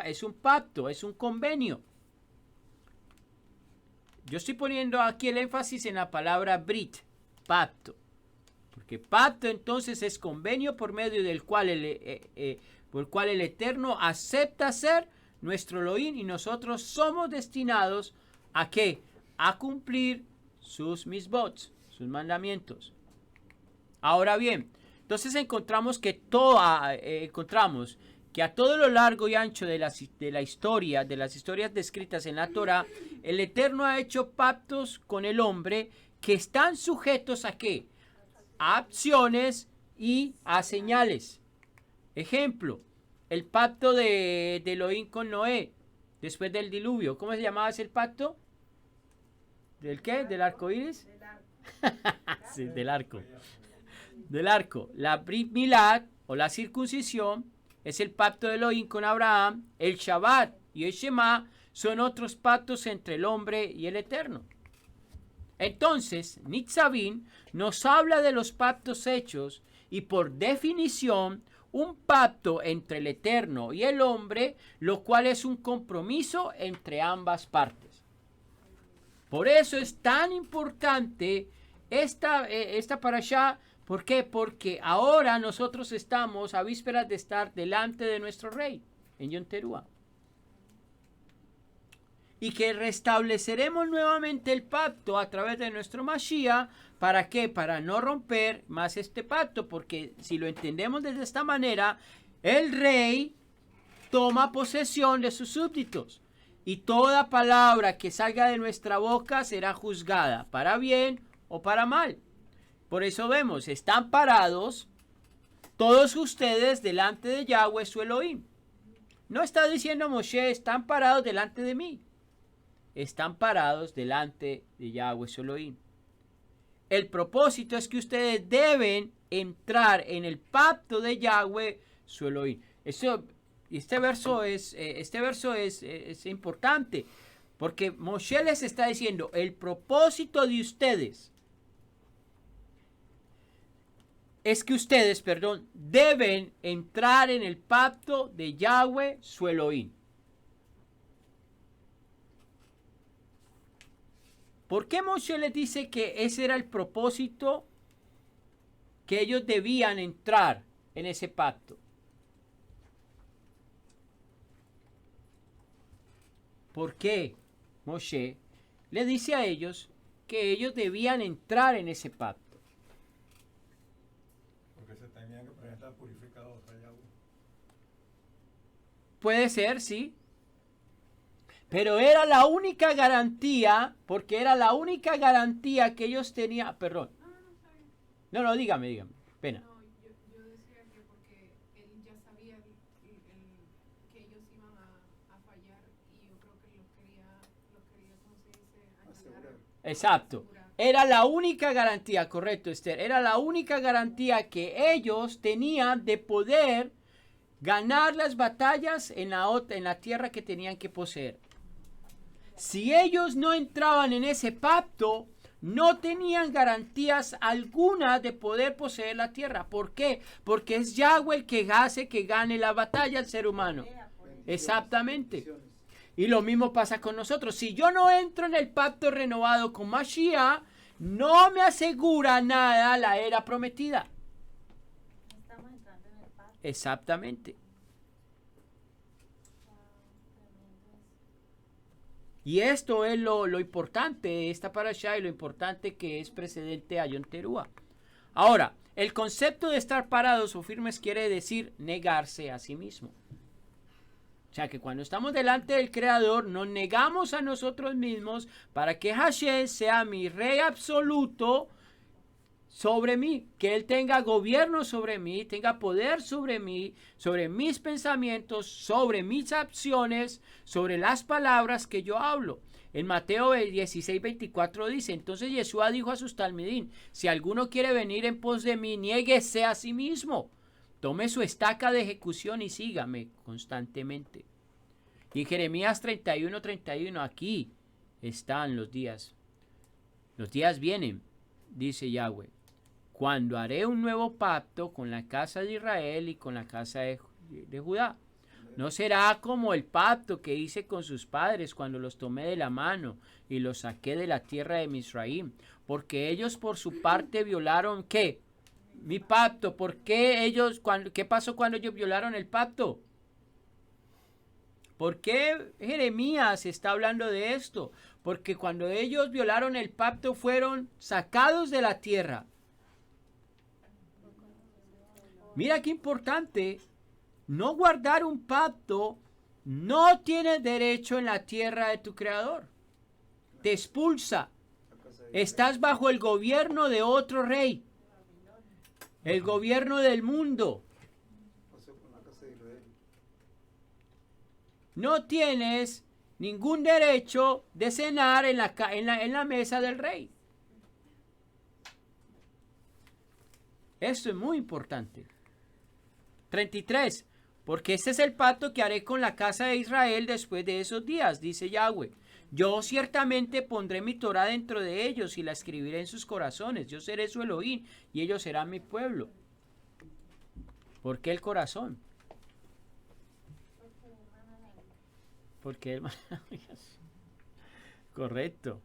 Es un pacto, es un convenio. Yo estoy poniendo aquí el énfasis en la palabra Brit, pacto. Porque pacto entonces es convenio por medio del cual el Eterno acepta ser nuestro Elohim y nosotros somos destinados ¿a qué? A cumplir sus misbots, sus mandamientos. Ahora bien, entonces encontramos que a todo lo largo y ancho de la historia, de las historias descritas en la Torah, el Eterno ha hecho pactos con el hombre que están sujetos ¿a qué? A acciones y a señales. Ejemplo, el pacto de Elohim con Noé después del diluvio. ¿Cómo se llamaba ese pacto? ¿Del qué? ¿Del arco iris? Sí, del arco. Del arco. La Brit Milá o la circuncisión es el pacto de Elohim con Abraham. El Shabbat y el Shema son otros pactos entre el hombre y el Eterno. Entonces, Nitzavim nos habla de los pactos hechos y por definición un pacto entre el Eterno y el hombre, lo cual es un compromiso entre ambas partes. Por eso es tan importante esta parashá. ¿Por qué? Porque ahora nosotros estamos a vísperas de estar delante de nuestro rey en Yom Teruah. Y que restableceremos nuevamente el pacto a través de nuestro Mashiach. ¿Para qué? Para no romper más este pacto, porque si lo entendemos de esta manera, el rey toma posesión de sus súbditos y toda palabra que salga de nuestra boca será juzgada, para bien o para mal. Por eso vemos, están parados todos ustedes delante de Yahweh su Elohim. No está diciendo Moshe, están parados delante de mí. Están parados delante de Yahweh su Elohim. El propósito es que ustedes deben entrar en el pacto de Yahweh su Elohim. Este verso es importante, porque Moshe les está diciendo, el propósito de ustedes es que ustedes, deben entrar en el pacto de Yahweh su Elohim. ¿Por qué Moshe les dice que ese era el propósito que ellos debían entrar en ese pacto? ¿Por qué Moshe le dice a ellos que ellos debían entrar en ese pacto? Porque se tenían que presentar purificados a Yahweh. Puede ser, sí. Pero era la única garantía, porque era la única garantía que ellos tenían. Perdón. No, dígame. Pena. No, yo decía que porque él ya sabía que ellos iban a fallar y yo creo que lo quería ¿cómo se dice? Ayudar. Exacto. Era la única garantía, correcto, Esther. Era la única garantía que ellos tenían de poder ganar las batallas en la tierra que tenían que poseer. Si ellos no entraban en ese pacto, no tenían garantías alguna de poder poseer la tierra. ¿Por qué? Porque es Yahweh el que hace que gane la batalla al ser humano. Exactamente. Y lo mismo pasa con nosotros. Si yo no entro en el pacto renovado con Mashiach, no me asegura nada la era prometida. Estamos entrando en el pacto. Exactamente. Y esto es lo importante de esta parashá y lo importante que es precedente a Yom Teruah. Ahora, el concepto de estar parados o firmes quiere decir negarse a sí mismo. O sea que cuando estamos delante del Creador nos negamos a nosotros mismos para que Hashem sea mi rey absoluto sobre mí, que Él tenga gobierno sobre mí, tenga poder sobre mí, sobre mis pensamientos, sobre mis acciones, sobre las palabras que yo hablo. En Mateo 16:24 dice, entonces Yeshua dijo a sus talmidín, si alguno quiere venir en pos de mí, niéguese a sí mismo, tome su estaca de ejecución y sígame constantemente. Y en Jeremías 31:31, aquí están los días. Los días vienen, dice Yahweh, cuando haré un nuevo pacto con la casa de Israel y con la casa de Judá. No será como el pacto que hice con sus padres cuando los tomé de la mano y los saqué de la tierra de Misraim, porque ellos por su parte violaron, ¿qué? Mi pacto. ¿Por qué ellos, qué pasó cuando ellos violaron el pacto? ¿Por qué Jeremías está hablando de esto? Porque cuando ellos violaron el pacto fueron sacados de la tierra. Mira qué importante, no guardar un pacto, no tienes derecho en la tierra de tu creador. Te expulsa. Estás bajo el gobierno de otro rey. El gobierno del mundo. No tienes ningún derecho de cenar en la mesa del rey. Esto es muy importante. 33. Porque este es el pacto que haré con la casa de Israel después de esos días, dice Yahweh. Yo ciertamente pondré mi Torah dentro de ellos y la escribiré en sus corazones. Yo seré su Elohim y ellos serán mi pueblo. ¿Por qué el corazón? Porque hermano. Correcto.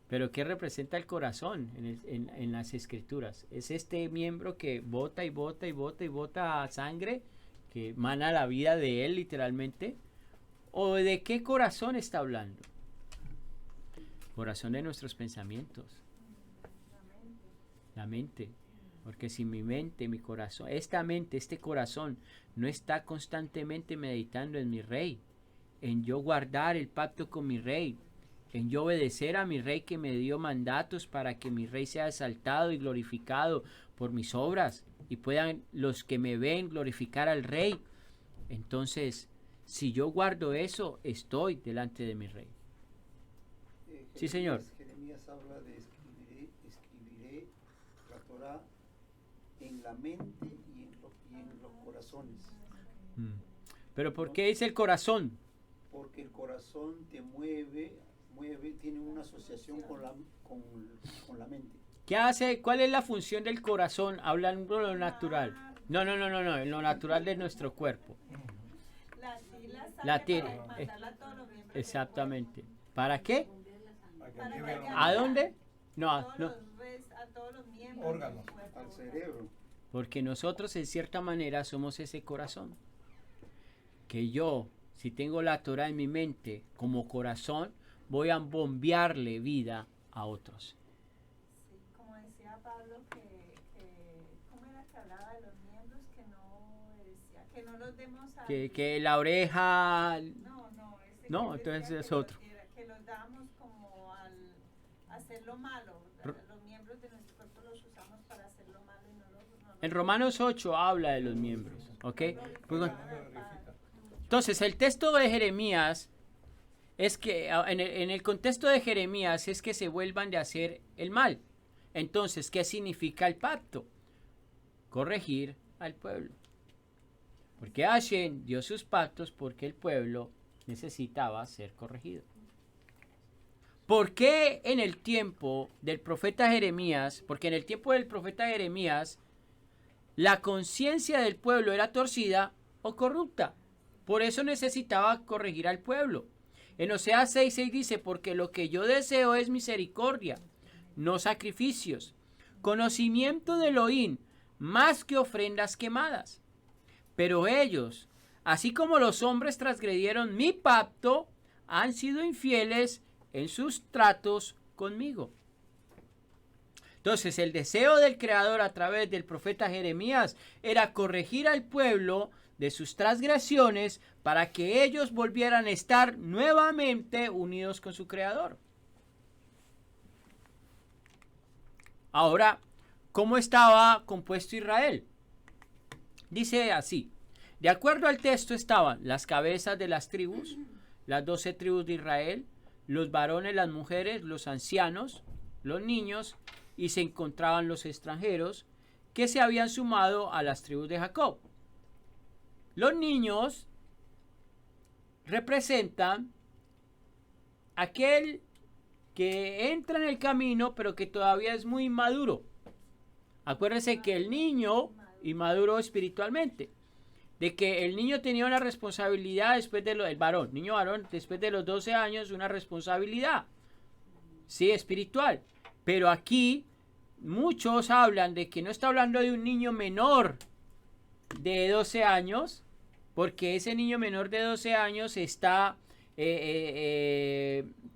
Pero ¿qué representa el corazón en las escrituras? Es este miembro que bota y bota y bota y bota sangre, que emana la vida de él literalmente. ¿O de qué corazón está hablando? Corazón de nuestros pensamientos. La mente. Porque si mi mente, mi corazón, esta mente, este corazón no está constantemente meditando en mi rey, en yo guardar el pacto con mi rey, en yo obedecer a mi rey que me dio mandatos para que mi rey sea exaltado y glorificado por mis obras y puedan los que me ven glorificar al rey. Entonces, si yo guardo eso, estoy delante de mi rey. Sí, señor. Jeremías habla de escribiré la Torah en la mente y en los corazones. Pero ¿por qué dice el corazón? Porque el corazón te mueve, tiene una asociación con la mente. ¿Qué hace? ¿Cuál es la función del corazón? Hablando de lo natural. No, en lo natural de nuestro cuerpo. La tira. Exactamente. ¿Para qué? ¿A dónde? No, A todos los miembros Órganos. del cuerpo. Al cerebro. porque nosotros en cierta manera somos ese corazón. Que yo, si tengo la Torah en mi mente como corazón, voy a bombearle vida a otros. Sí, como decía Pablo, ¿cómo era que hablaba de los miembros? Que no los demos a... Que la oreja... No, entonces decía es que otro. que los damos como al hacer lo malo. Los miembros de nuestro cuerpo los usamos para hacer lo malo y no En Romanos 8 habla de los miembros, ¿ok? Entonces, el texto de Jeremías es que, en el contexto de Jeremías es que se vuelvan de hacer el mal. Entonces, ¿qué significa el pacto? Corregir al pueblo. Porque Hashem dio sus pactos porque el pueblo necesitaba ser corregido. ¿Por qué en el tiempo del profeta Jeremías? Porque en el tiempo del profeta Jeremías, la conciencia del pueblo era torcida o corrupta. Por eso necesitaba corregir al pueblo. En Oseas 6:6 dice, porque lo que yo deseo es misericordia, no sacrificios, conocimiento de Elohim, más que ofrendas quemadas. Pero ellos, así como los hombres transgredieron mi pacto, han sido infieles en sus tratos conmigo. Entonces, el deseo del Creador a través del profeta Jeremías era corregir al pueblo de sus transgresiones para que ellos volvieran a estar nuevamente unidos con su Creador. Ahora, ¿cómo estaba compuesto Israel? Dice así, de acuerdo al texto estaban las cabezas de las tribus, las 12 tribus de Israel, los varones, las mujeres, los ancianos, los niños, y se encontraban los extranjeros que se habían sumado a las tribus de Jacob. Los niños representan aquel que entra en el camino pero que todavía es muy inmaduro. Acuérdense que el niño inmaduro espiritualmente, de que el niño tenía una responsabilidad después de el varón, niño varón, después de los 12 años, una responsabilidad, sí, espiritual. Pero aquí muchos hablan de que no está hablando de un niño menor de 12 años, porque ese niño menor de 12 años está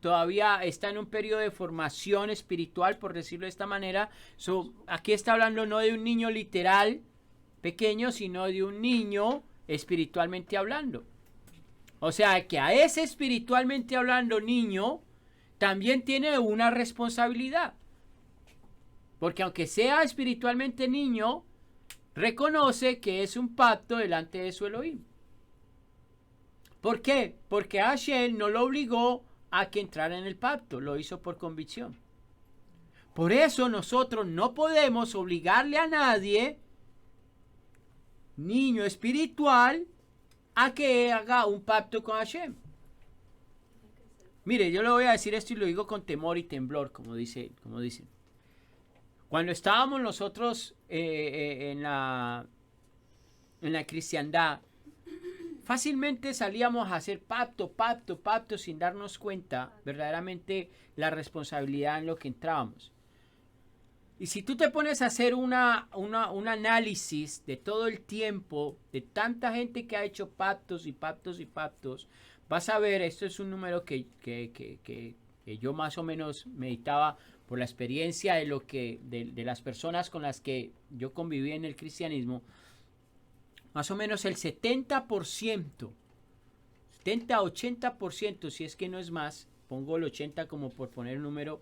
todavía está en un periodo de formación espiritual, por decirlo de esta manera. Aquí está hablando no de un niño literal pequeño, sino de un niño espiritualmente hablando. O sea, que a ese espiritualmente hablando niño también tiene una responsabilidad. Porque aunque sea espiritualmente niño, reconoce que es un pacto delante de su Elohim. ¿Por qué? Porque Hashem no lo obligó a que entrara en el pacto, lo hizo por convicción. Por eso nosotros no podemos obligarle a nadie, niño espiritual, a que haga un pacto con Hashem. Mire, yo le voy a decir esto y lo digo con temor y temblor, como dicen. Cuando estábamos nosotros en la cristiandad, fácilmente salíamos a hacer pacto sin darnos cuenta verdaderamente la responsabilidad en lo que entrábamos. Y si tú te pones a hacer un análisis de todo el tiempo, de tanta gente que ha hecho pactos, vas a ver, esto es un número que yo más o menos meditaba por la experiencia de las personas con las que yo conviví en el cristianismo. Más o menos el 70%, 70-80%, si es que no es más, pongo el 80 como por poner un número,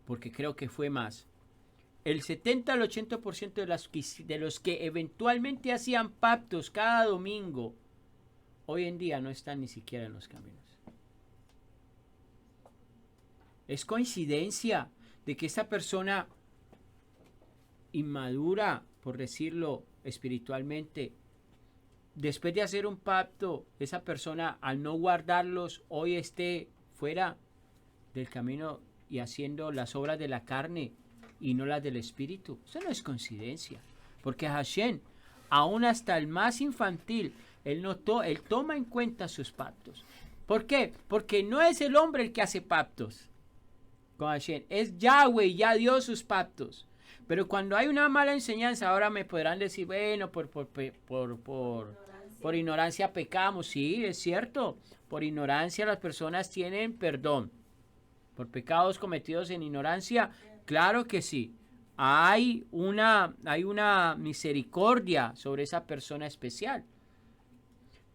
porque creo que fue más. El 70 al 80% de los que eventualmente hacían pactos cada domingo, hoy en día no están ni siquiera en los caminos. Es coincidencia de que esa persona inmadura, por decirlo espiritualmente, después de hacer un pacto, esa persona al no guardarlos hoy esté fuera del camino y haciendo las obras de la carne y no las del espíritu. Eso no es coincidencia, porque Hashem, aún hasta el más infantil, él toma en cuenta sus pactos. ¿Por qué? Porque no es el hombre el que hace pactos con Hashem, es Yahweh y ya dio sus pactos. Pero cuando hay una mala enseñanza, ahora me podrán decir, bueno, por ignorancia pecamos. Sí, es cierto. Por ignorancia las personas tienen perdón. Por pecados cometidos en ignorancia, claro que sí. Hay una misericordia sobre esa persona especial.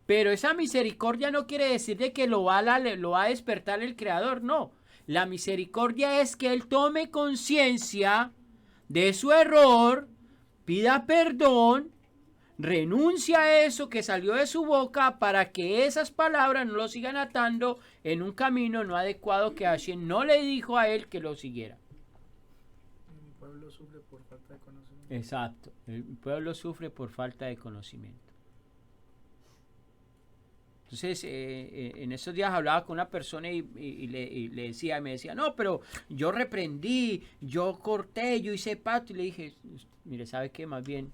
Pero esa misericordia no quiere decir de que lo va a despertar el Creador, no. La misericordia es que Él tome conciencia de su error, pida perdón, renuncia a eso que salió de su boca para que esas palabras no lo sigan atando en un camino no adecuado que Hashem no le dijo a él que lo siguiera. El pueblo sufre por falta de conocimiento. Exacto, el pueblo sufre por falta de conocimiento. Entonces, en esos días hablaba con una persona y me decía, no, pero yo reprendí, yo corté, yo hice pacto, y le dije, mire, ¿sabe qué? Más bien,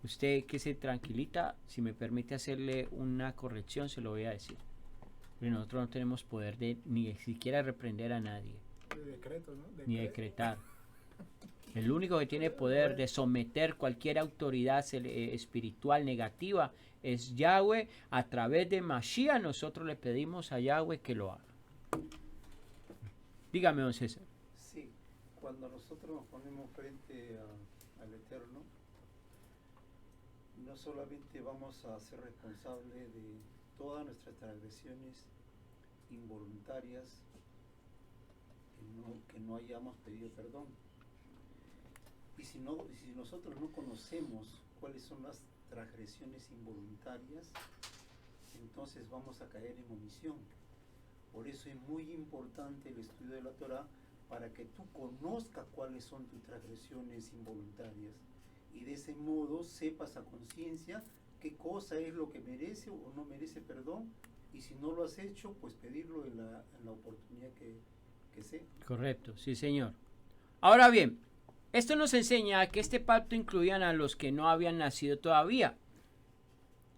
usted que se tranquilita, si me permite hacerle una corrección, se lo voy a decir. Pero nosotros no tenemos poder de ni siquiera reprender a nadie. De decretos, ¿no? Ni decretar. El único que tiene poder de someter cualquier autoridad espiritual negativa es Yahweh. A través de Mashiach nosotros le pedimos a Yahweh que lo haga. Dígame, don César. Sí, cuando nosotros nos ponemos frente al Eterno, no solamente vamos a ser responsables de todas nuestras transgresiones involuntarias que no hayamos pedido perdón. Y si nosotros no conocemos cuáles son las transgresiones involuntarias, entonces vamos a caer en omisión. Por eso es muy importante el estudio de la Torah, para que tú conozcas cuáles son tus transgresiones involuntarias y de ese modo sepas a conciencia qué cosa es lo que merece o no merece perdón, y si no lo has hecho, pues pedirlo en la oportunidad que sea. Correcto, sí señor. Ahora bien, esto nos enseña que este pacto incluían a los que no habían nacido todavía,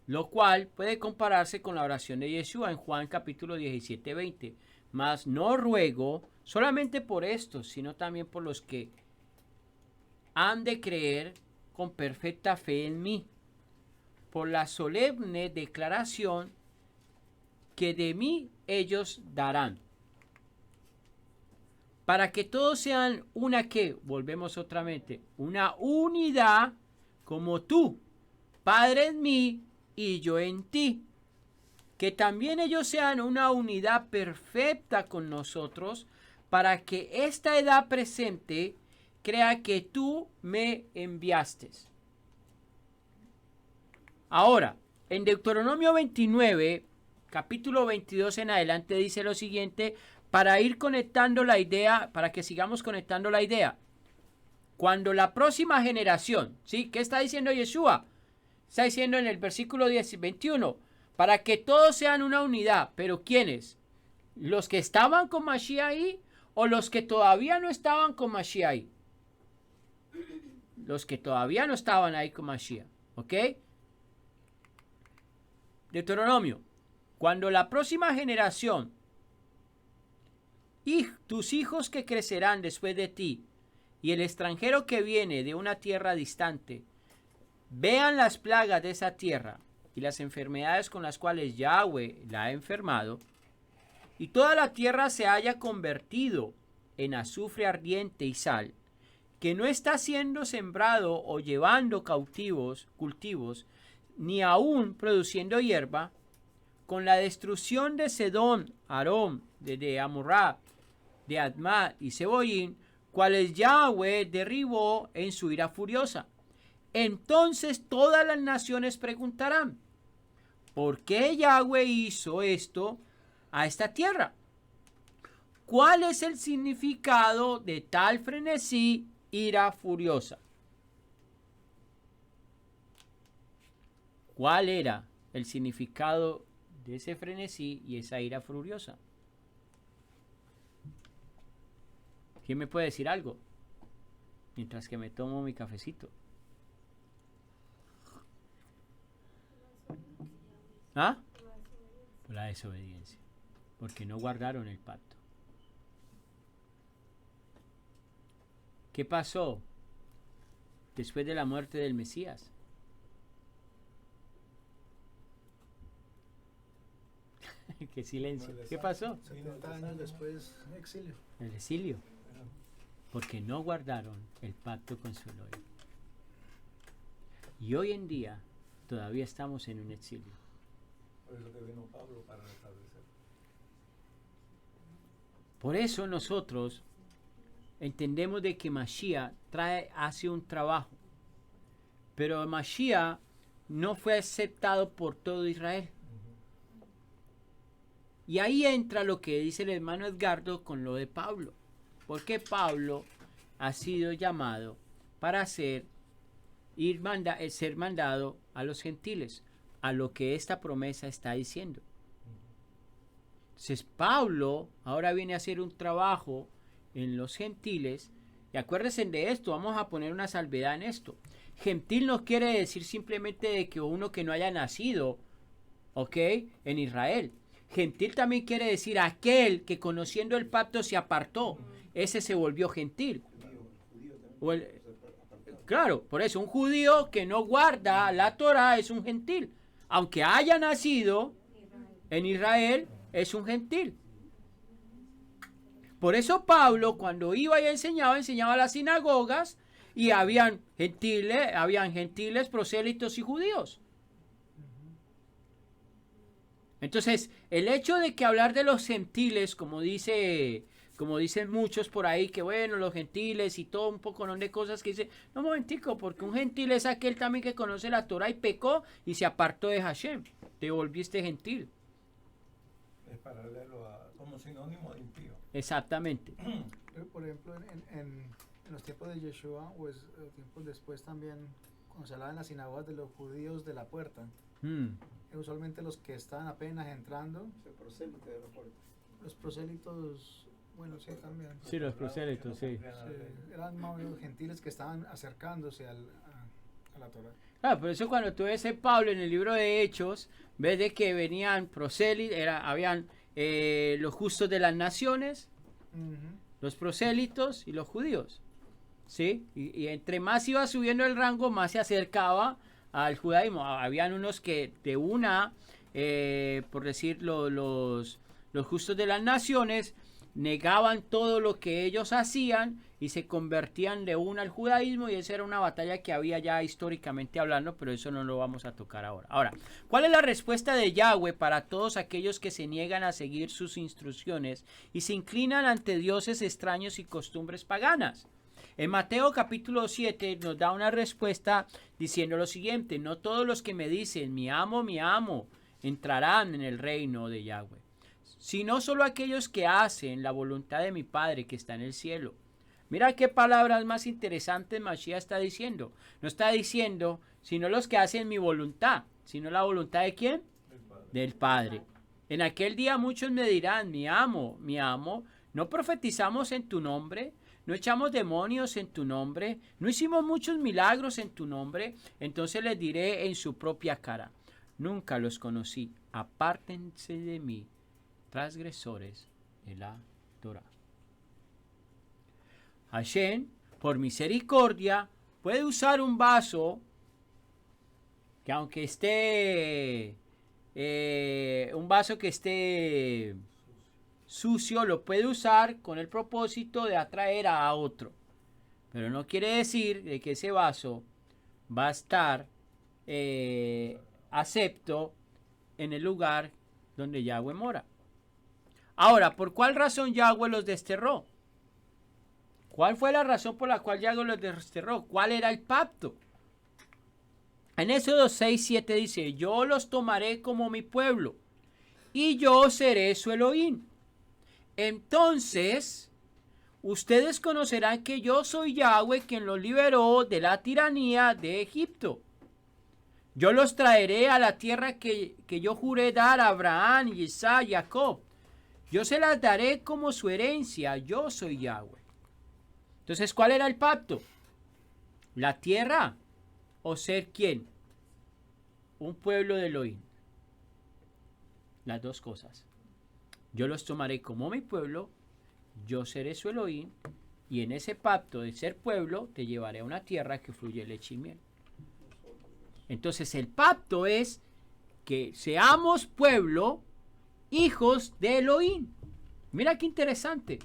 lo cual puede compararse con la oración de Yeshua en Juan capítulo 17-20. Mas no ruego solamente por estos, sino también por los que han de creer con perfecta fe en mí, por la solemne declaración que de mí ellos darán, para que todos sean una que, volvemos otra vez, una unidad como tú, Padre en mí y yo en ti, que también ellos sean una unidad perfecta con nosotros, para que esta edad presente crea que tú me enviaste. Ahora, en Deuteronomio 29, capítulo 22 en adelante, dice lo siguiente, para ir conectando la idea, para que sigamos conectando la idea. Cuando la próxima generación, ¿sí? ¿Qué está diciendo Yeshua? Está diciendo en el versículo 21, para que todos sean una unidad, pero ¿quiénes? ¿Los que estaban con Mashiach ahí o los que todavía no estaban con Mashiach ahí? Los que todavía no estaban ahí con Mashiach. ¿Ok? Deuteronomio. Cuando la próxima generación y tus hijos que crecerán después de ti y el extranjero que viene de una tierra distante vean las plagas de esa tierra y las enfermedades con las cuales Yahweh la ha enfermado, y toda la tierra se haya convertido en azufre ardiente y sal, que no está siendo sembrado o llevando cultivos, ni aún produciendo hierba, con la destrucción de Sedón, Aram, de Amorrá, de Admá y Seboín, cuales Yahweh derribó en su ira furiosa. Entonces todas las naciones preguntarán, ¿por qué Yahweh hizo esto a esta tierra? ¿Cuál es el significado de tal frenesí, ira furiosa? ¿Cuál era el significado de ese frenesí y esa ira furiosa? ¿Quién me puede decir algo? Mientras que me tomo mi cafecito. ¿Ah? Por la desobediencia. Porque no guardaron el pacto. ¿Qué pasó después de la muerte del Mesías? Qué silencio. ¿Qué pasó? 70 años después, exilio. El exilio. Porque no guardaron el pacto con su Elohim. Y hoy en día todavía estamos en un exilio. Por eso que vino Pablo para restablecer. Por eso nosotros entendemos de que Mashiach hace un trabajo. Pero Mashiach no fue aceptado por todo Israel. Y ahí entra lo que dice el hermano Edgardo con lo de Pablo. Porque Pablo ha sido llamado para ser mandado a los gentiles, a lo que esta promesa está diciendo. Entonces Pablo ahora viene a hacer un trabajo en los gentiles. Y acuérdense de esto, vamos a poner una salvedad en esto. Gentil no quiere decir simplemente de que uno que no haya nacido, ¿ok?, en Israel. Gentil también quiere decir aquel que conociendo el pacto se apartó. Ese se volvió gentil. Claro, por eso un judío que no guarda la Torah es un gentil. Aunque haya nacido en Israel, es un gentil. Por eso Pablo, cuando iba y enseñaba a las sinagogas y habían gentiles, prosélitos y judíos. Entonces, el hecho de que hablar de los gentiles, como dicen muchos por ahí, que bueno, los gentiles y todo un poco de cosas que dicen, no, momentico, porque un gentil es aquel también que conoce la Torah y pecó y se apartó de Hashem, te volviste gentil. Es paralelo como sinónimo de impío. Exactamente. Por ejemplo, en los tiempos de Yeshua, pues tiempos después también, cuando se hablaba en las sinagogas de los judíos de la puerta, usualmente los que estaban apenas entrando, los prosélitos, bueno, sí, también. Sí, los prosélitos, sí. Eran más o menos gentiles que estaban acercándose a la Torah. Claro, por eso cuando tú ves a Pablo en el libro de Hechos, ves de que venían prosélitos, habían los justos de las naciones, los prosélitos y los judíos, ¿sí? Y entre más iba subiendo el rango, más se acercaba al judaísmo. Habían unos que de una, por decirlo, los justos de las naciones negaban todo lo que ellos hacían y se convertían de una al judaísmo, y esa era una batalla que había ya históricamente hablando, pero eso no lo vamos a tocar ahora. Ahora, ¿cuál es la respuesta de Yahweh para todos aquellos que se niegan a seguir sus instrucciones y se inclinan ante dioses extraños y costumbres paganas? En Mateo capítulo 7 nos da una respuesta diciendo lo siguiente: no todos los que me dicen mi amo, entrarán en el reino de Yahweh, sino solo aquellos que hacen la voluntad de mi Padre que está en el cielo. Mira qué palabras más interesantes Mashiach está diciendo. No está diciendo, sino los que hacen mi voluntad, sino la voluntad de ¿quién? El Padre. Del Padre. En aquel día muchos me dirán, mi amo, ¿no profetizamos en tu nombre? ¿No echamos demonios en tu nombre? ¿No hicimos muchos milagros en tu nombre? Entonces les diré en su propia cara, nunca los conocí, apártense de mí, transgresores de la Torá. Hashem, por misericordia, puede usar un vaso que aunque esté un vaso que esté sucio, lo puede usar con el propósito de atraer a otro, pero no quiere decir de que ese vaso va a estar acepto en el lugar donde Yahweh mora. Ahora, ¿por cuál razón Yahweh los desterró? ¿Cuál fue la razón por la cual Yahweh los desterró? ¿Cuál era el pacto? En Éxodo 6:7 dice, yo los tomaré como mi pueblo y yo seré su Elohim. Entonces, ustedes conocerán que yo soy Yahweh quien los liberó de la tiranía de Egipto. Yo los traeré a la tierra que yo juré dar a Abraham, Isaac y Jacob. Yo se las daré como su herencia. Yo soy Yahweh. Entonces, ¿cuál era el pacto? ¿La tierra o ser quién? Un pueblo de Elohim. Las dos cosas. Yo los tomaré como mi pueblo, yo seré su Elohim, y en ese pacto de ser pueblo te llevaré a una tierra que fluye leche y miel. Entonces el pacto es que seamos pueblo, hijos de Elohim. Mira qué interesante.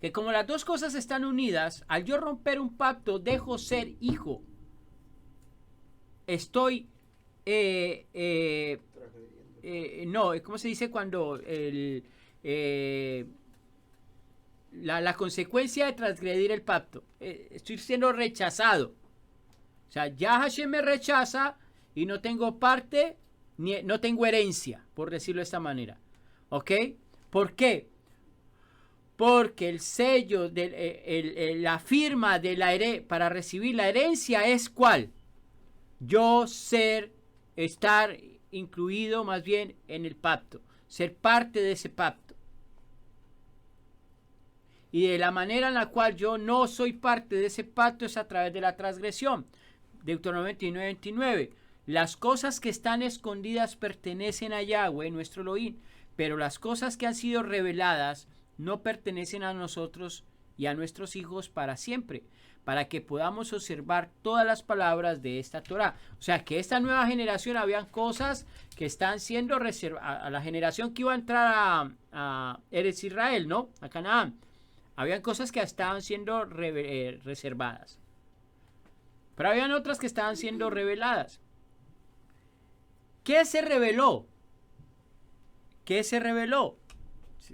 Que como las dos cosas están unidas, al yo romper un pacto, dejo ser hijo. Estoy, no, ¿cómo se dice cuando la consecuencia de transgredir el pacto? Estoy siendo rechazado. O sea, ya Hashem me rechaza y no tengo parte, no tengo herencia, por decirlo de esta manera. ¿Ok? ¿Por qué? Porque el sello, la firma de para recibir la herencia es ¿cuál? Yo estar incluido más bien en el pacto, ser parte de ese pacto. Y de la manera en la cual yo no soy parte de ese pacto es a través de la transgresión. Deuteronomio 29:29. Las cosas que están escondidas pertenecen a Yahweh, nuestro Elohim, pero las cosas que han sido reveladas no pertenecen a nosotros y a nuestros hijos para siempre, para que podamos observar todas las palabras de esta Torah. O sea, que esta nueva generación habían cosas que están siendo reservadas a la generación que iba a entrar a Eretz Israel, ¿no? A Canaán. Habían cosas que estaban siendo reservadas. Pero habían otras que estaban siendo reveladas. ¿Qué se reveló? ¿Qué se reveló?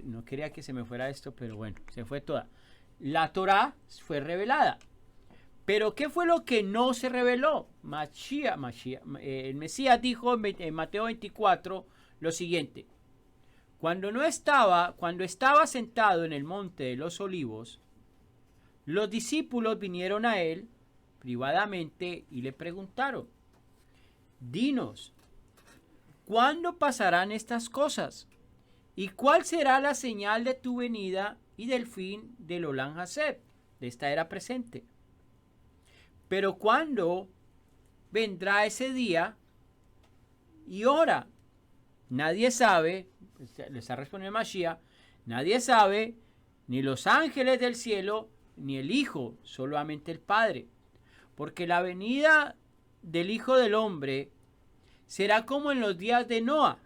No quería que se me fuera esto, pero bueno, se fue toda. La Torá fue revelada. Pero ¿qué fue lo que no se reveló? El Mesías dijo en Mateo 24 lo siguiente. Cuando estaba sentado en el monte de los olivos, los discípulos vinieron a él privadamente y le preguntaron, dinos, ¿cuándo pasarán estas cosas? ¿Y cuál será la señal de tu venida y del fin del Olam Haseb, de esta era presente? Pero ¿cuándo vendrá ese día y hora? Nadie sabe, le está respondiendo Mashiach, nadie sabe, ni los ángeles del cielo, ni el Hijo, solamente el Padre. Porque la venida del Hijo del Hombre será como en los días de Noa.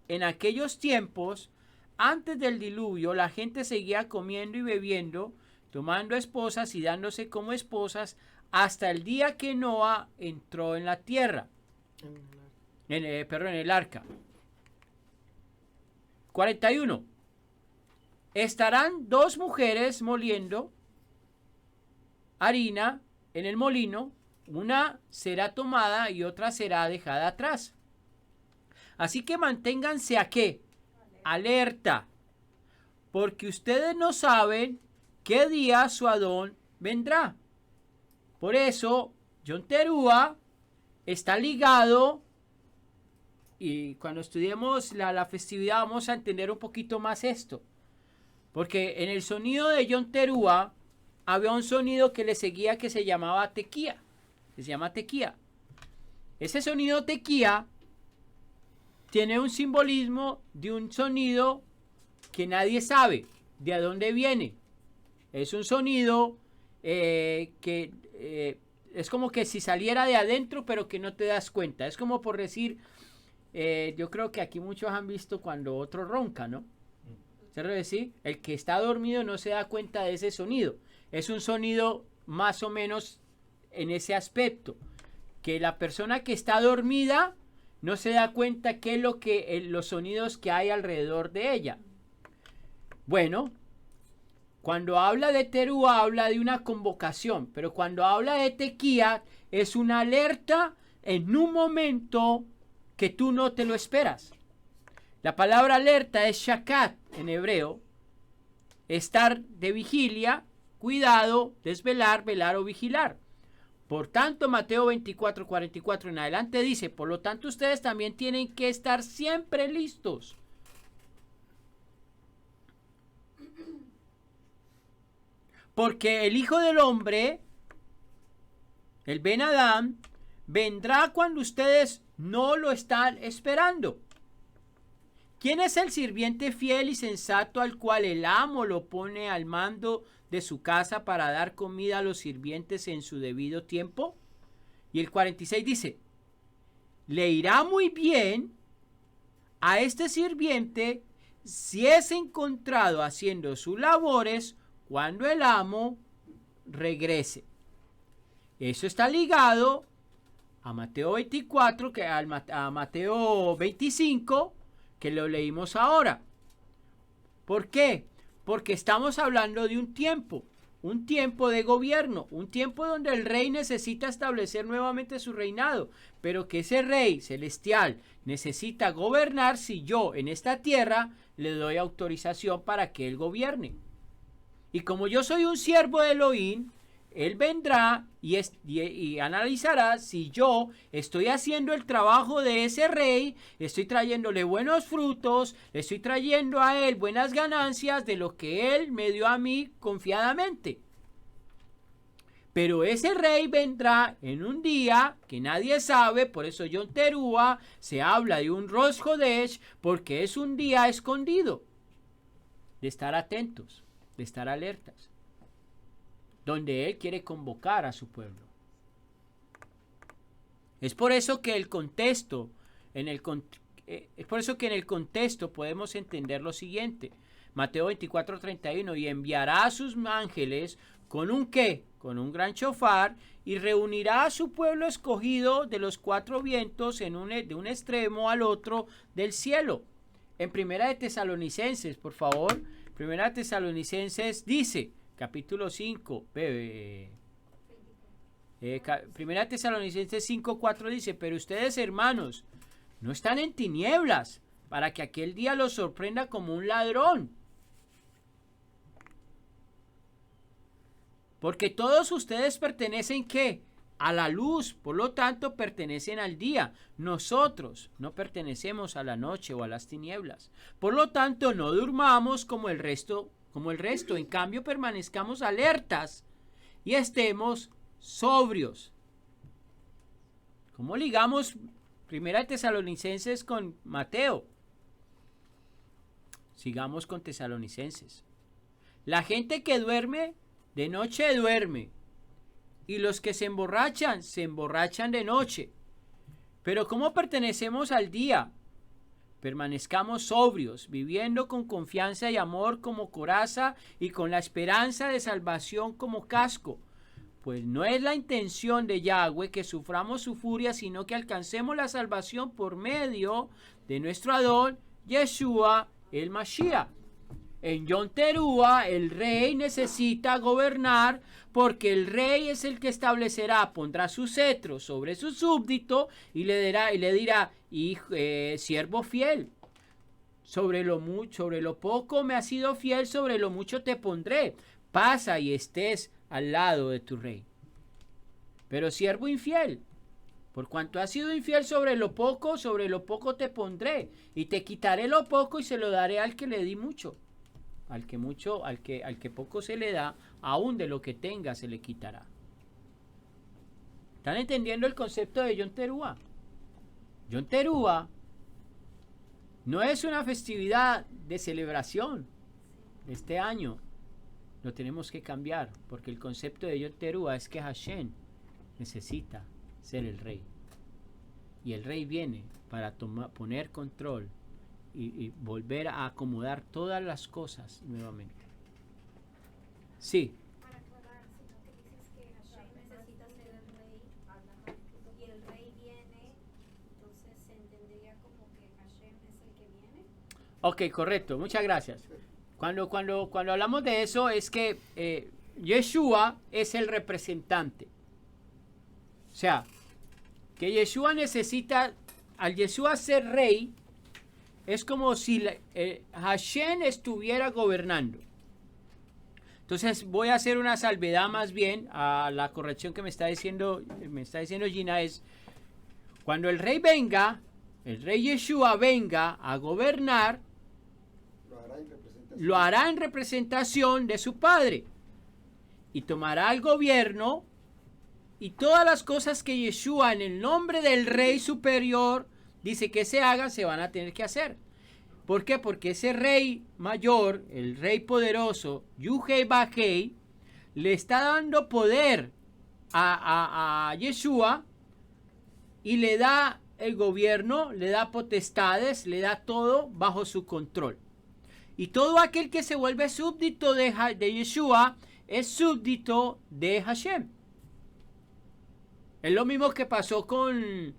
En aquellos tiempos, antes del diluvio, la gente seguía comiendo y bebiendo, tomando esposas y dándose como esposas, hasta el día que Noa entró en la tierra. En el arca. 41. Estarán dos mujeres moliendo harina en el molino, una será tomada y otra será dejada atrás. Así que manténganse ¿a qué? Alerta, porque ustedes no saben qué día su Adón vendrá. Por eso, Yom Teruah está ligado y cuando estudiemos la festividad vamos a entender un poquito más esto. Porque en el sonido de Yom Teruah había un sonido que le seguía que se llamaba tequía. Que se llama tequía. Ese sonido tequía tiene un simbolismo de un sonido que nadie sabe de dónde viene. Es un sonido que es como que si saliera de adentro, pero que no te das cuenta. Es como por decir, yo creo que aquí muchos han visto cuando otro ronca, ¿no? ¿Se debe decir? El que está dormido no se da cuenta de ese sonido. Es un sonido más o menos en ese aspecto. Que la persona que está dormida no se da cuenta qué es lo que los sonidos que hay alrededor de ella. Bueno, cuando habla de Teruah habla de una convocación, pero cuando habla de tequía es una alerta en un momento que tú no te lo esperas. La palabra alerta es shakat en hebreo, estar de vigilia, cuidado, desvelar, velar o vigilar. Por tanto, Mateo 24, 44 en adelante dice, por lo tanto ustedes también tienen que estar siempre listos. Porque el Hijo del Hombre, el Ben Adán, vendrá cuando ustedes no lo están esperando. ¿Quién es el sirviente fiel y sensato al cual el amo lo pone al mando de su casa para dar comida a los sirvientes en su debido tiempo? Y el 46 dice, le irá muy bien a este sirviente si es encontrado haciendo sus labores cuando el amo regrese. Eso está ligado a Mateo 24, a Mateo 25, que lo leímos ahora. ¿Por qué? Porque estamos hablando de un tiempo de gobierno, un tiempo donde el rey necesita establecer nuevamente su reinado, pero que ese rey celestial necesita gobernar si yo en esta tierra le doy autorización para que él gobierne. Y como yo soy un siervo de Elohim, él vendrá y analizará si yo estoy haciendo el trabajo de ese rey, estoy trayéndole buenos frutos, le estoy trayendo a él buenas ganancias de lo que él me dio a mí confiadamente. Pero ese rey vendrá en un día que nadie sabe, por eso Yom Teruah se habla de un Rosh Hodesh, porque es un día escondido, de estar atentos, de estar alertas, donde él quiere convocar a su pueblo. Es por eso que es por eso que en el contexto podemos entender lo siguiente. Mateo 24:31, y enviará a sus ángeles con un ¿qué? Con un gran shofar, y reunirá a su pueblo escogido de los cuatro vientos de un extremo al otro del cielo. En Primera de Tesalonicenses, por favor, Primera de Tesalonicenses dice, capítulo 5, Primera Tesalonicenses 5:4 dice, pero ustedes, hermanos, no están en tinieblas, para que aquel día los sorprenda como un ladrón. Porque todos ustedes pertenecen, ¿qué? A la luz, por lo tanto pertenecen al día. Nosotros no pertenecemos a la noche o a las tinieblas. Por lo tanto, no durmamos como el resto, en cambio permanezcamos alertas y estemos sobrios. ¿Cómo ligamos Primera Tesalonicenses con Mateo? Sigamos con Tesalonicenses. La gente que duerme, de noche duerme, y los que se emborrachan de noche. Pero ¿cómo pertenecemos al día? Permanezcamos sobrios, viviendo con confianza y amor como coraza y con la esperanza de salvación como casco. Pues no es la intención de Yahweh que suframos su furia, sino que alcancemos la salvación por medio de nuestro Adón, Yeshua el Mashiach. En Yom Teruah el rey necesita gobernar, porque el rey es el que establecerá, pondrá su cetro sobre su súbdito y le dirá, siervo fiel, sobre lo poco me has sido fiel, sobre lo mucho te pondré, pasa y estés al lado de tu rey. Pero siervo infiel, Por cuanto has sido infiel sobre lo poco te pondré, y te quitaré lo poco y se lo daré al que le di mucho. Al que poco se le da, aún de lo que tenga se le quitará. ¿Están entendiendo el concepto de Yom Teruah? Yom Teruah no es una festividad de celebración este año. Lo tenemos que cambiar, porque el concepto de Yom Teruah es que Hashem necesita ser el rey. Y el rey viene para poner control y volver a acomodar todas las cosas nuevamente. Sí. Para aclarar, sino que dices que Hashem necesita ser el rey y el rey viene, entonces se entendería como que Hashem es el que viene. Ok, correcto, muchas gracias. Cuando hablamos de eso es que Yeshua es el representante. O sea, que Yeshua necesita, al Yeshua ser rey, es como si Hashem estuviera gobernando. Entonces voy a hacer una salvedad más bien a la corrección que me está diciendo Gina, es cuando el rey Yeshua venga a gobernar, lo hará en representación de su padre y tomará el gobierno y todas las cosas que Yeshua en el nombre del rey superior dice que se hagan, se van a tener que hacer. ¿Por qué? Porque ese rey mayor, el rey poderoso, Yuhei Bajei, le está dando poder a Yeshua y le da el gobierno, le da potestades, le da todo bajo su control. Y todo aquel que se vuelve súbdito de Yeshua es súbdito de Hashem. Es lo mismo que pasó con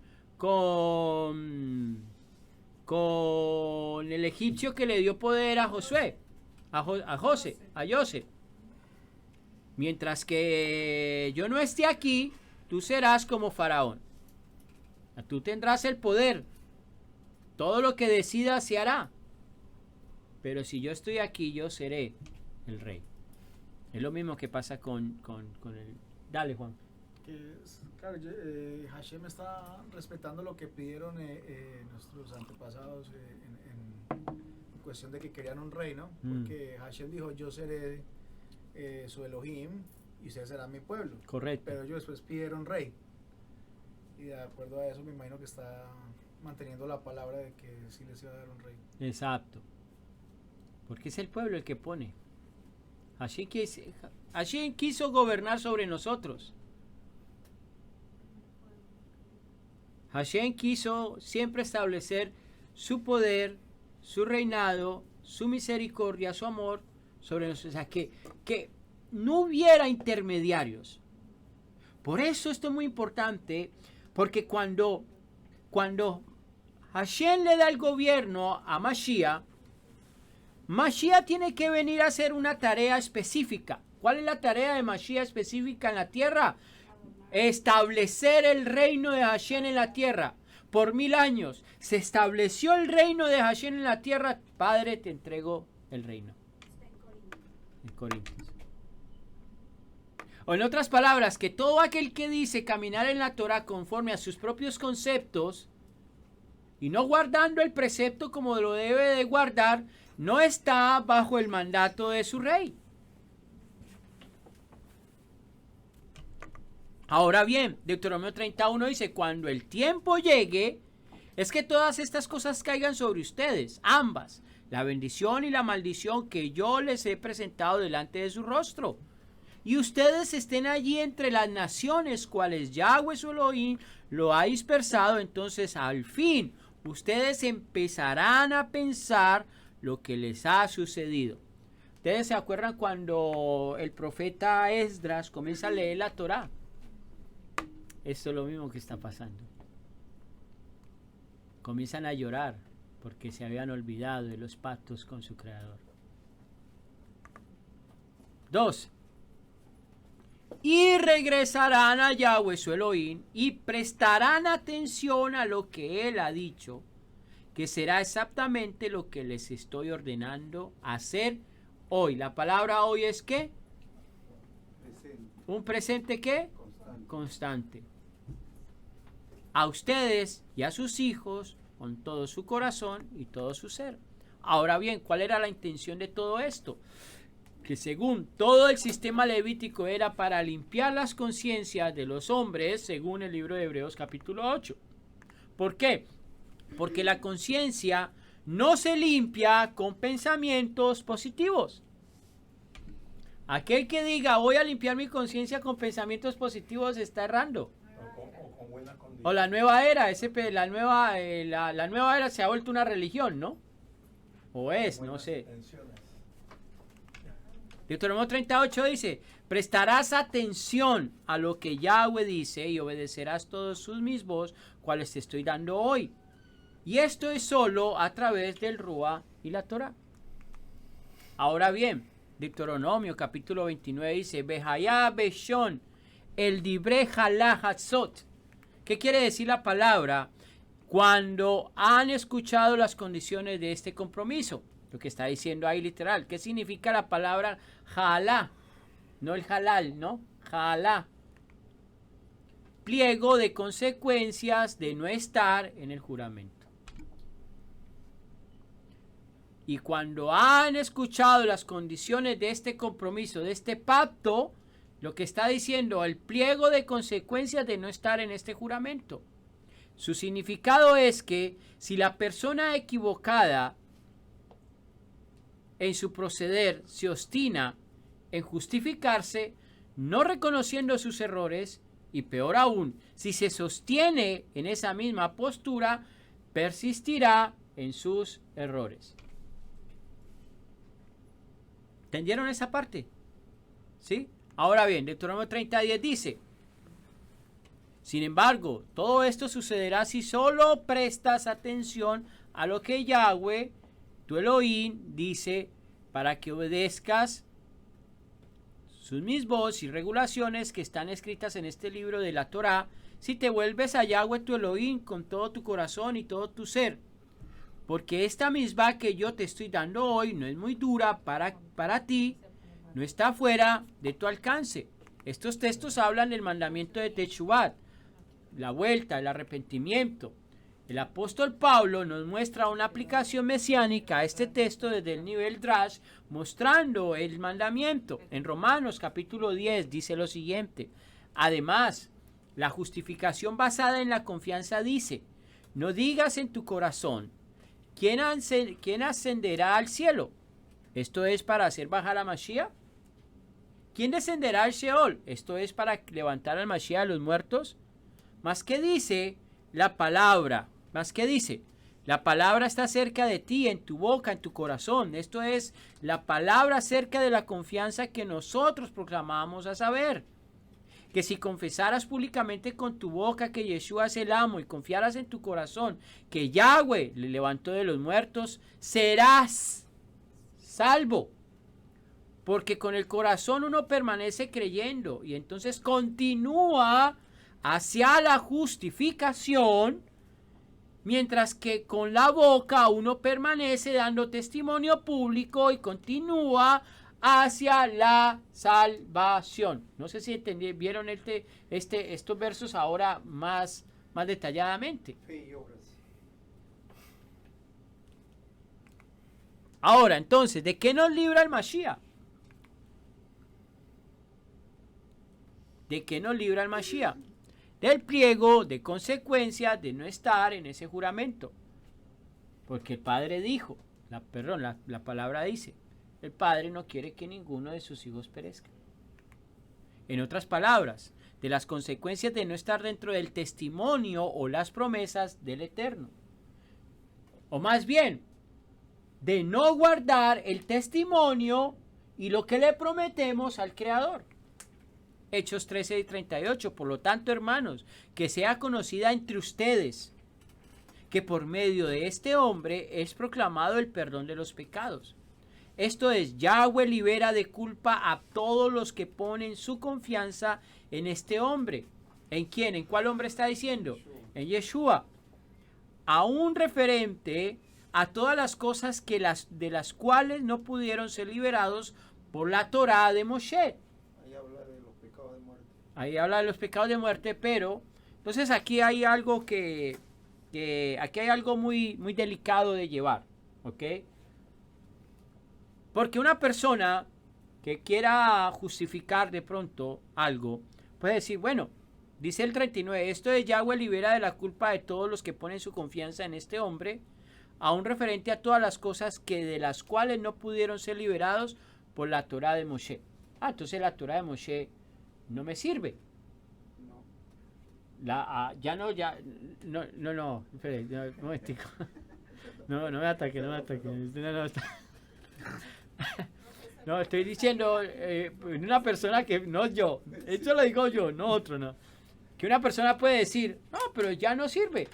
el egipcio que le dio poder a Josué, a José. Mientras que yo no esté aquí, tú serás como Faraón. Tú tendrás el poder. Todo lo que decidas se hará. Pero si yo estoy aquí, yo seré el rey. Es lo mismo que pasa con el... Dale, Juan. Claro, Hashem está respetando lo que pidieron nuestros antepasados en cuestión de que querían un rey, ¿no? Porque Hashem dijo, yo seré su Elohim y usted será mi pueblo. Correcto. Pero ellos después pidieron rey. Y de acuerdo a eso me imagino que está manteniendo la palabra de que sí les iba a dar un rey. Exacto. Porque es el pueblo el que pone. Hashem quiso gobernar sobre nosotros. Hashem quiso siempre establecer su poder, su reinado, su misericordia, su amor sobre nosotros. O sea, que no hubiera intermediarios. Por eso esto es muy importante, porque cuando Hashem le da el gobierno a Mashiach, Mashiach tiene que venir a hacer una tarea específica. ¿Cuál es la tarea de Mashiach específica en la tierra? Establecer el reino de Hashem en la tierra. Por 1000 años se estableció el reino de Hashem en la tierra. Padre, te entrego el reino. En Corintios. O en otras palabras, que todo aquel que dice caminar en la Torah conforme a sus propios conceptos y no guardando el precepto como lo debe de guardar, no está bajo el mandato de su rey. Ahora bien, Deuteronomio 31 dice, cuando el tiempo llegue, es que todas estas cosas caigan sobre ustedes, ambas, la bendición y la maldición que yo les he presentado delante de su rostro. Y ustedes estén allí entre las naciones, cuales Yahweh su Elohim lo ha dispersado, entonces al fin ustedes empezarán a pensar lo que les ha sucedido. Ustedes se acuerdan cuando el profeta Esdras comienza a leer la Torá. Esto es lo mismo que está pasando. Comienzan a llorar porque se habían olvidado de los pactos con su creador. 2. Y regresarán a Yahweh su Elohim y prestarán atención a lo que él ha dicho, que será exactamente lo que les estoy ordenando hacer hoy. La palabra hoy es ¿qué? Presente. ¿Un presente qué? Constante. Constante. a ustedes y a sus hijos con todo su corazón y todo su ser. Ahora bien, ¿cuál era la intención de todo esto? Que según todo el sistema levítico era para limpiar las conciencias de los hombres, según el libro de Hebreos capítulo 8. ¿Por qué? Porque la conciencia no se limpia con pensamientos positivos. Aquel que diga voy a limpiar mi conciencia con pensamientos positivos está errando. O con buena condición. O la nueva era, la nueva era se ha vuelto una religión, ¿no? O es, no Buenas sé. intenciones. Deuteronomio 38 dice, prestarás atención a lo que Yahweh dice y obedecerás todos sus mis voz, cuales te estoy dando hoy. Y esto es solo a través del Ruá y la Torah. Ahora bien, Deuteronomio capítulo 29 dice, Behayá Beshon, el dibre halá hatzot. ¿Qué quiere decir la palabra? Cuando han escuchado las condiciones de este compromiso. Lo que está diciendo ahí literal. ¿Qué significa la palabra halá? No el halal, ¿no? Halá. Pliego de consecuencias de no estar en el juramento. Y cuando han escuchado las condiciones de este compromiso, de este pacto, lo que está diciendo, el pliego de consecuencias de no estar en este juramento. Su significado es que si la persona equivocada en su proceder se obstina en justificarse, no reconociendo sus errores, y peor aún, si se sostiene en esa misma postura, persistirá en sus errores. ¿Entendieron esa parte? ¿Sí? Ahora bien, Deuteronomio 30:10 dice, sin embargo, todo esto sucederá si solo prestas atención a lo que Yahweh, tu Elohim, dice, para que obedezcas sus mismos y regulaciones que están escritas en este libro de la Torá, si te vuelves a Yahweh tu Elohim con todo tu corazón y todo tu ser. Porque esta misma que yo te estoy dando hoy no es muy dura para ti, no está fuera de tu alcance. Estos textos hablan del mandamiento de Teshuvat, la vuelta, el arrepentimiento. El apóstol Pablo nos muestra una aplicación mesiánica a este texto desde el nivel Drash, mostrando el mandamiento. En Romanos capítulo 10 dice lo siguiente: además, la justificación basada en la confianza dice, no digas en tu corazón, ¿quién ascenderá al cielo? Esto es para hacer bajar a Mashiach. ¿Quién descenderá al Sheol? Esto es para levantar al Mashiach a los muertos. Más que dice la palabra, la palabra está cerca de ti, en tu boca, en tu corazón. Esto es la palabra acerca de la confianza que nosotros proclamamos a saber. Que si confesaras públicamente con tu boca que Yeshua es el amo y confiaras en tu corazón que Yahweh le levantó de los muertos, serás salvo. Porque con el corazón uno permanece creyendo y entonces continúa hacia la justificación, mientras que con la boca uno permanece dando testimonio público y continúa hacia la salvación. No sé si vieron estos versos ahora más detalladamente. Fe y obras. Ahora, entonces, ¿de qué nos libra el Mashiach? ¿De qué nos libra el Mashiach? Del pliego de consecuencias de no estar en ese juramento. Porque el Padre dijo, la palabra dice, el Padre no quiere que ninguno de sus hijos perezca. En otras palabras, de las consecuencias de no estar dentro del testimonio o las promesas del Eterno. O más bien, de no guardar el testimonio y lo que le prometemos al Creador. Hechos 13 y 38. Por lo tanto, hermanos, que sea conocida entre ustedes que por medio de este hombre es proclamado el perdón de los pecados. Esto es, Yahweh libera de culpa a todos los que ponen su confianza en este hombre. ¿En quién? ¿En cuál hombre está diciendo? En Yeshua. Aún referente a todas las cosas de las cuales no pudieron ser liberados por la Torá de Moshe. Ahí habla de los pecados de muerte. Ahí habla de los pecados de muerte, pero Entonces aquí hay algo aquí hay algo muy, muy delicado de llevar, ¿ok? Porque una persona que quiera justificar de pronto algo, puede decir, bueno, dice el 39, esto de Yahweh libera de la culpa de todos los que ponen su confianza en este hombre, aún referente a todas las cosas que de las cuales no pudieron ser liberados por la Torá de Moshe. Entonces la Torá de Moshe no me sirve. No. No, espere, un momentico. No me ataque. No, estoy diciendo una persona que, no yo, eso lo digo yo, no otro, no. Que una persona puede decir, no, pero ya no sirve,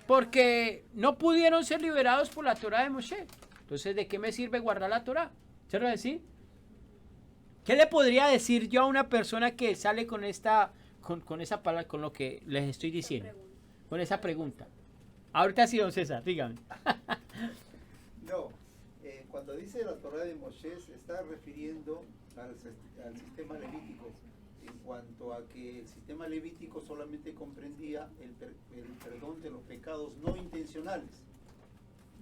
porque no pudieron ser liberados por la Torá de Moshe. Entonces, ¿de qué me sirve guardar la Torá? ¿Se lo decir? ¿Qué le podría decir yo a una persona que sale con esa palabra, con lo que les estoy diciendo? Con esa pregunta. Ahorita sí, don César, dígame. No, cuando dice la Torá de Moshe se está refiriendo al sistema levítico, en cuanto a que el sistema levítico solamente comprendía el perdón de los pecados no intencionales.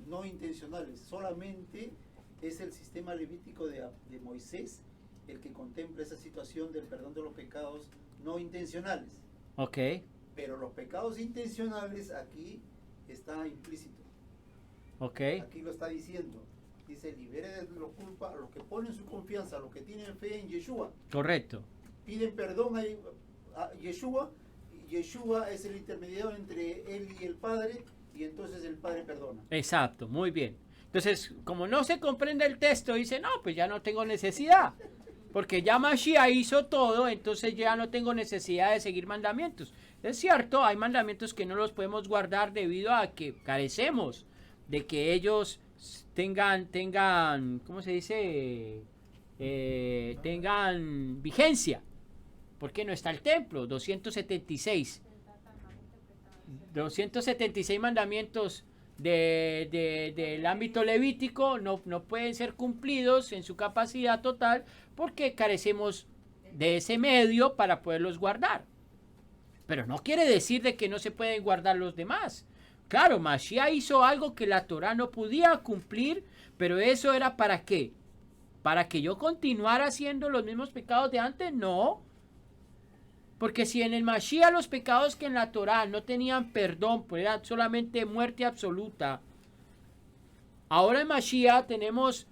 No intencionales, solamente es el sistema levítico de Moisés el que contempla esa situación del perdón de los pecados no intencionales. Ok. Pero los pecados intencionales aquí está implícito. Ok. Aquí lo está diciendo. Dice, libere de la culpa a los que ponen su confianza, a los que tienen fe en Yeshua. Correcto. Piden perdón a Yeshua. Yeshua es el intermediario entre él y el Padre, y entonces el Padre perdona. Exacto, muy bien. Entonces, como no se comprende el texto, dice, no, pues ya no tengo necesidad. Porque ya Mashiach hizo todo, entonces ya no tengo necesidad de seguir mandamientos. Es cierto, hay mandamientos que no los podemos guardar debido a que carecemos de que ellos tengan, ¿cómo se dice? Tengan vigencia. Porque no está el templo, 276 mandamientos del ámbito levítico no pueden ser cumplidos en su capacidad total porque carecemos de ese medio para poderlos guardar. Pero no quiere decir de que no se pueden guardar los demás. Claro, Mashiach hizo algo que la Torá no podía cumplir, pero eso era ¿para qué? ¿Para que yo continuara haciendo los mismos pecados de antes? No. Porque si en el Mashiach los pecados que en la Torá no tenían perdón, pues era solamente muerte absoluta. Ahora en Mashiach tenemos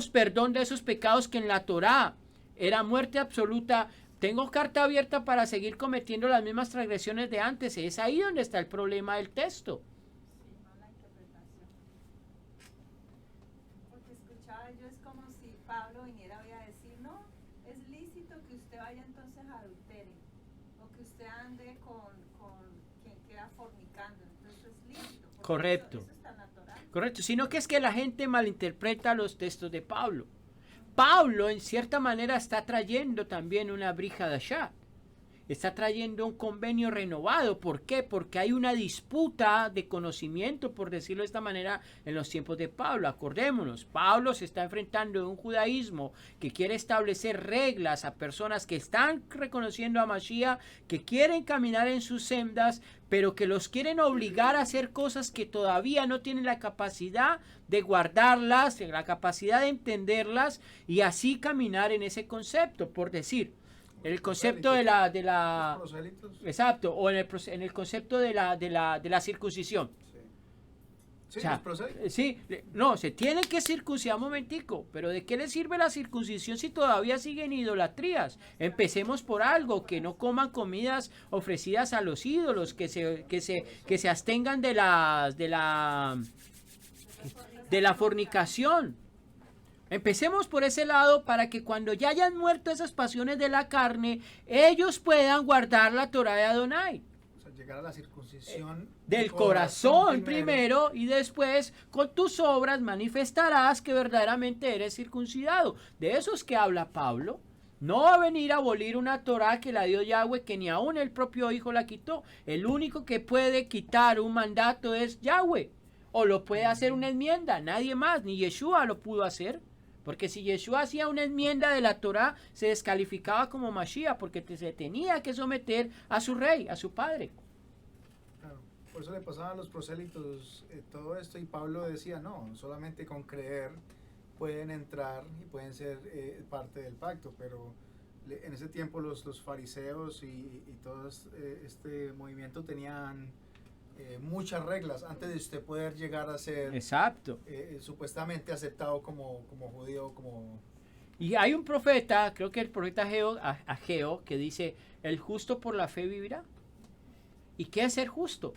perdón de esos pecados que en la Torá era muerte absoluta. Tengo carta abierta para seguir cometiendo las mismas transgresiones de antes. Es ahí donde está el problema del texto. Sí, no la interpretación. Porque escuchaba yo, es como si Pablo viniera hoy a decir, no, es lícito que usted vaya entonces a adulterio, o que usted ande con quien quiera fornicando, entonces es lícito. Correcto. Eso está natural. Correcto, sino que es que la gente malinterpreta los textos de Pablo. Pablo en cierta manera está trayendo también una brija de allá. Está trayendo un convenio renovado. ¿Por qué? Porque hay una disputa de conocimiento, por decirlo de esta manera, en los tiempos de Pablo. Acordémonos, Pablo se está enfrentando a un judaísmo que quiere establecer reglas a personas que están reconociendo a Mashiach, que quieren caminar en sus sendas, pero que los quieren obligar a hacer cosas que todavía no tienen la capacidad de guardarlas, la capacidad de entenderlas y así caminar en ese concepto, por decir. El concepto de la exacto, o en el concepto de la circuncisión. Sí, O sea, no, se tienen que circuncidar un momentico, pero ¿de qué le sirve la circuncisión si todavía siguen idolatrías? Empecemos por algo, que no coman comidas ofrecidas a los ídolos, que se abstengan de la fornicación. Empecemos por ese lado para que cuando ya hayan muerto esas pasiones de la carne, ellos puedan guardar la Torá de Adonai. O sea, llegar a la circuncisión Del corazón primero y después con tus obras manifestarás que verdaderamente eres circuncidado. De eso es que habla Pablo. No va a venir a abolir una Torá que la dio Yahweh, que ni aún el propio Hijo la quitó. El único que puede quitar un mandato es Yahweh. O lo puede hacer una enmienda, nadie más, ni Yeshua lo pudo hacer. Porque si Yeshua hacía una enmienda de la Torá, se descalificaba como Mashiach, porque se tenía que someter a su rey, a su padre. Claro, por eso le pasaban a los prosélitos todo esto, y Pablo decía, no, solamente con creer pueden entrar y pueden ser parte del pacto, pero en ese tiempo los fariseos y todo este movimiento tenían muchas reglas antes de usted poder llegar a ser Exacto. supuestamente aceptado como judío, como... Y hay un profeta, creo que el profeta Ageo, que dice, el justo por la fe vivirá. ¿Y qué es ser justo?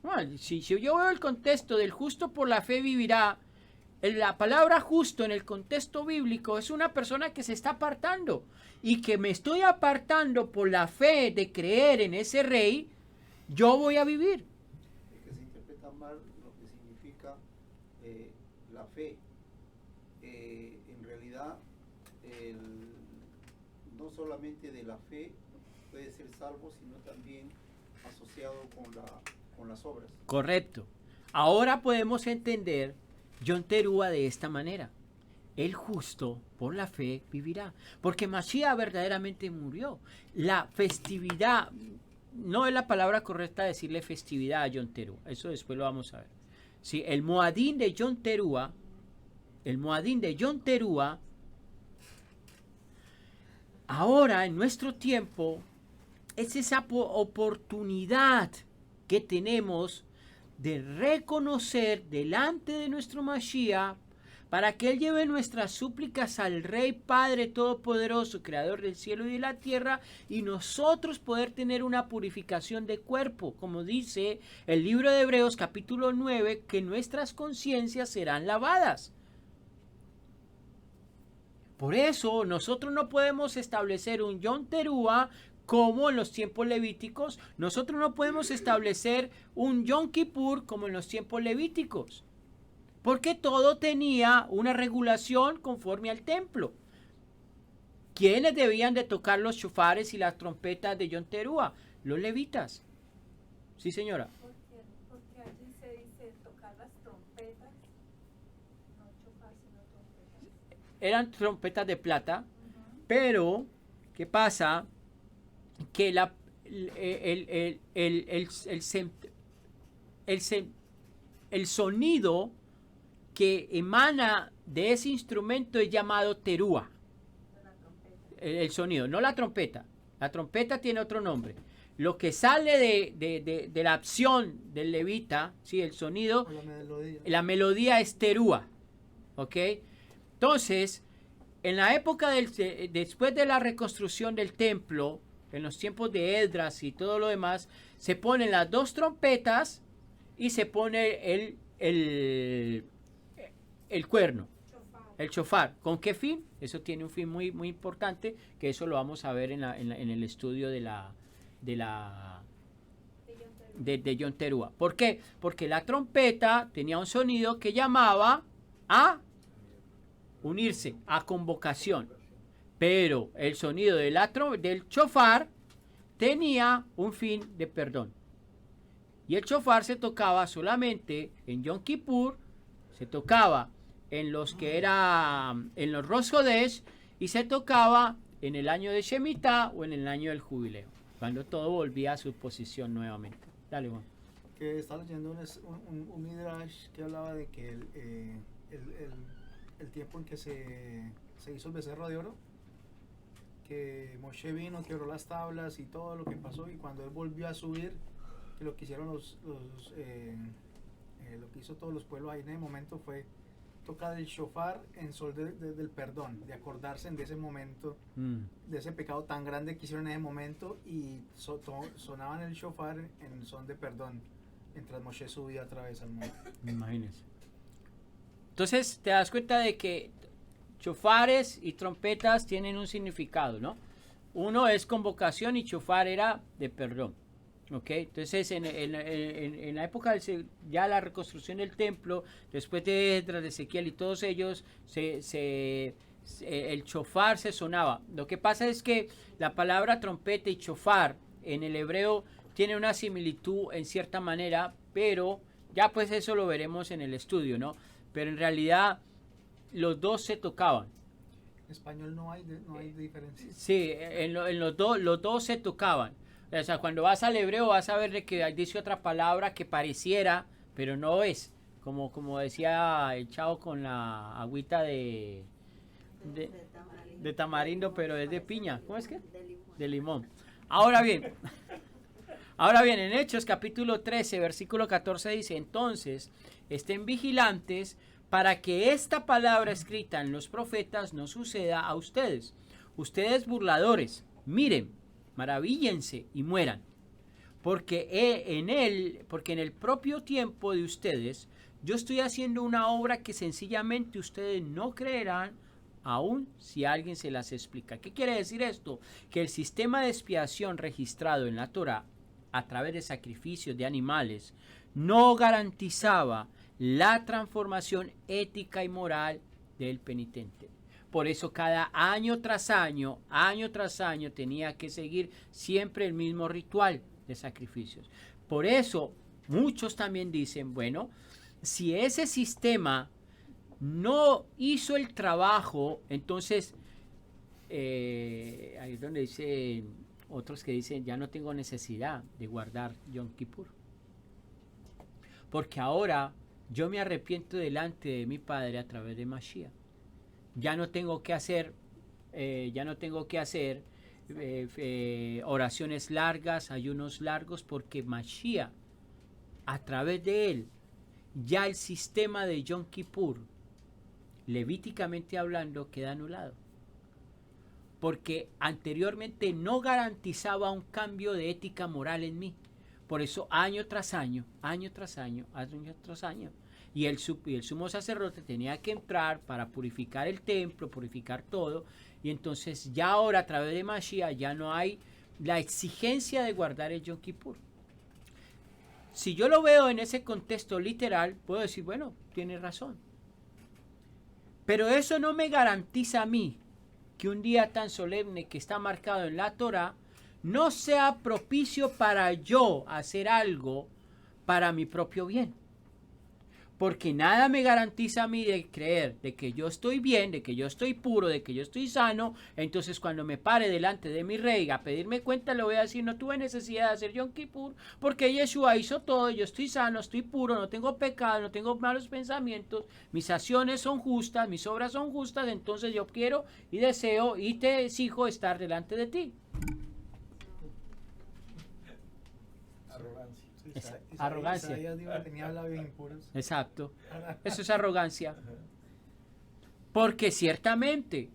Bueno, si yo veo el contexto del justo por la fe vivirá, la palabra justo en el contexto bíblico es una persona que se está apartando, y que me estoy apartando por la fe de creer en ese rey, yo voy a vivir. Es que se interpreta mal lo que significa la fe. En realidad, no solamente de la fe puede ser salvo, sino también asociado con las obras. Correcto. Ahora podemos entender John Terúa de esta manera. El justo por la fe vivirá. Porque Mashiach verdaderamente murió. La festividad, no es la palabra correcta decirle festividad a John Terúa. Eso después lo vamos a ver. Sí, el Moadín de John Terúa, ahora en nuestro tiempo, es esa oportunidad que tenemos de reconocer delante de nuestro Mashiach, para que Él lleve nuestras súplicas al Rey Padre Todopoderoso, Creador del cielo y de la tierra, y nosotros poder tener una purificación de cuerpo, como dice el libro de Hebreos capítulo 9, que nuestras conciencias serán lavadas. Por eso nosotros no podemos establecer un Yom Teruah como en los tiempos levíticos. Nosotros no podemos establecer un Yom Kippur como en los tiempos levíticos. Porque todo tenía una regulación conforme al templo. ¿Quiénes debían de tocar los shofares y las trompetas de Yom Teruah? Los levitas. Sí, señora. Porque allí se dice tocar las trompetas, no chofar, sino trompetas. Eran trompetas de plata, pero ¿qué pasa? Que el sonido que emana de ese instrumento es llamado teruah. El sonido, no la trompeta. La trompeta tiene otro nombre. Lo que sale de la acción del levita, ¿sí? El sonido, la melodía es teruah. ¿Ok? Entonces, en la época después de la reconstrucción del templo, en los tiempos de Esdras y todo lo demás, se ponen las dos trompetas y se pone el cuerno, el shofar. ¿Con qué fin? Eso tiene un fin muy, muy importante, que eso lo vamos a ver en el estudio de Yom Teruah. ¿Por qué? Porque la trompeta tenía un sonido que llamaba a unirse, a convocación. Pero el sonido del shofar tenía un fin de perdón. Y el shofar se tocaba solamente en Yom Kippur, se tocaba en los que era en los Rosh Hodesh, y se tocaba en el año de Shemitah o en el año del jubileo, cuando todo volvía a su posición nuevamente. Dale, Juan. Que estaba leyendo un midrash que hablaba de que el tiempo en que se hizo el becerro de oro, que Moshe vino, quebró las tablas y todo lo que pasó, y cuando él volvió a subir, que lo que hicieron lo que hizo todos los pueblos ahí en ese momento fue tocar el shofar en sol del perdón, de acordarse de ese momento, de ese pecado tan grande que hicieron en ese momento, y sonaban el shofar en son de perdón mientras Moshe subía otra vez al monte. Imagínense. Entonces te das cuenta de que shofares y trompetas tienen un significado, ¿no? Uno es convocación y shofar era de perdón. ¿Ok? Entonces en la época ya la reconstrucción del templo, después de Esdras, de Ezequiel y todos ellos, el shofar se sonaba. Lo que pasa es que la palabra trompeta y shofar en el hebreo tiene una similitud en cierta manera, pero ya pues eso lo veremos en el estudio, ¿no? Pero en realidad los dos se tocaban. En español no hay diferencia. Sí, en los dos se tocaban. O sea, cuando vas al hebreo vas a ver que dice otra palabra que pareciera, pero no es. Como decía el chavo con la agüita de tamarindo, pero es de piña. ¿Cómo es que? De limón. Ahora bien, en Hechos capítulo 13, versículo 14 dice, entonces, estén vigilantes para que esta palabra escrita en los profetas no suceda a ustedes. Ustedes burladores, miren, maravíllense y mueran. Porque en el propio tiempo de ustedes, yo estoy haciendo una obra que sencillamente ustedes no creerán, aun si alguien se las explica. ¿Qué quiere decir esto? Que el sistema de expiación registrado en la Torá, a través de sacrificios de animales, no garantizaba la transformación ética y moral del penitente. Por eso cada año tras año tenía que seguir siempre el mismo ritual de sacrificios. Por eso muchos también dicen, bueno, si ese sistema no hizo el trabajo, entonces ahí es donde dicen otros que dicen, ya no tengo necesidad de guardar Yom Kippur. Porque ahora yo me arrepiento delante de mi Padre a través de Mashiach. Ya no tengo que hacer oraciones largas, ayunos largos, porque Mashiach, a través de él, ya el sistema de Yom Kippur, levíticamente hablando, queda anulado. Porque anteriormente no garantizaba un cambio de ética moral en mí. Por eso año tras año, y el sumo sacerdote tenía que entrar para purificar el templo, purificar todo, y entonces ya ahora a través de Mashiach ya no hay la exigencia de guardar el Yom Kippur. Si yo lo veo en ese contexto literal, puedo decir, bueno, tiene razón. Pero eso no me garantiza a mí que un día tan solemne que está marcado en la Torá no sea propicio para yo hacer algo para mi propio bien. Porque nada me garantiza a mí de creer de que yo estoy bien, de que yo estoy puro, de que yo estoy sano. Entonces cuando me pare delante de mi rey a pedirme cuenta, le voy a decir, no tuve necesidad de hacer Yom Kippur, porque Yeshua hizo todo, yo estoy sano, estoy puro, no tengo pecado, no tengo malos pensamientos, mis acciones son justas, mis obras son justas, entonces yo quiero y deseo y te exijo estar delante de ti. Arrogancia. Exacto. Eso es arrogancia. Porque ciertamente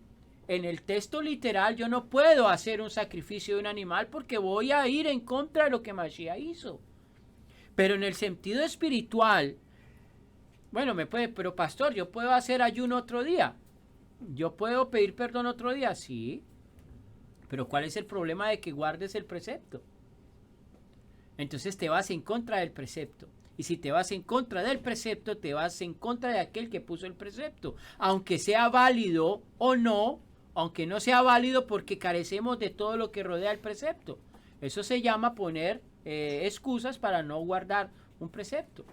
en el texto literal yo no puedo hacer un sacrificio de un animal porque voy a ir en contra de lo que Mashiach hizo. Pero en el sentido espiritual, bueno, pero pastor, yo puedo hacer ayuno otro día. Yo puedo pedir perdón otro día, sí. Pero ¿cuál es el problema de que guardes el precepto? Entonces te vas en contra del precepto. Y si te vas en contra del precepto, te vas en contra de aquel que puso el precepto. Aunque sea válido o no, aunque no sea válido porque carecemos de todo lo que rodea el precepto. Eso se llama poner excusas para no guardar un precepto.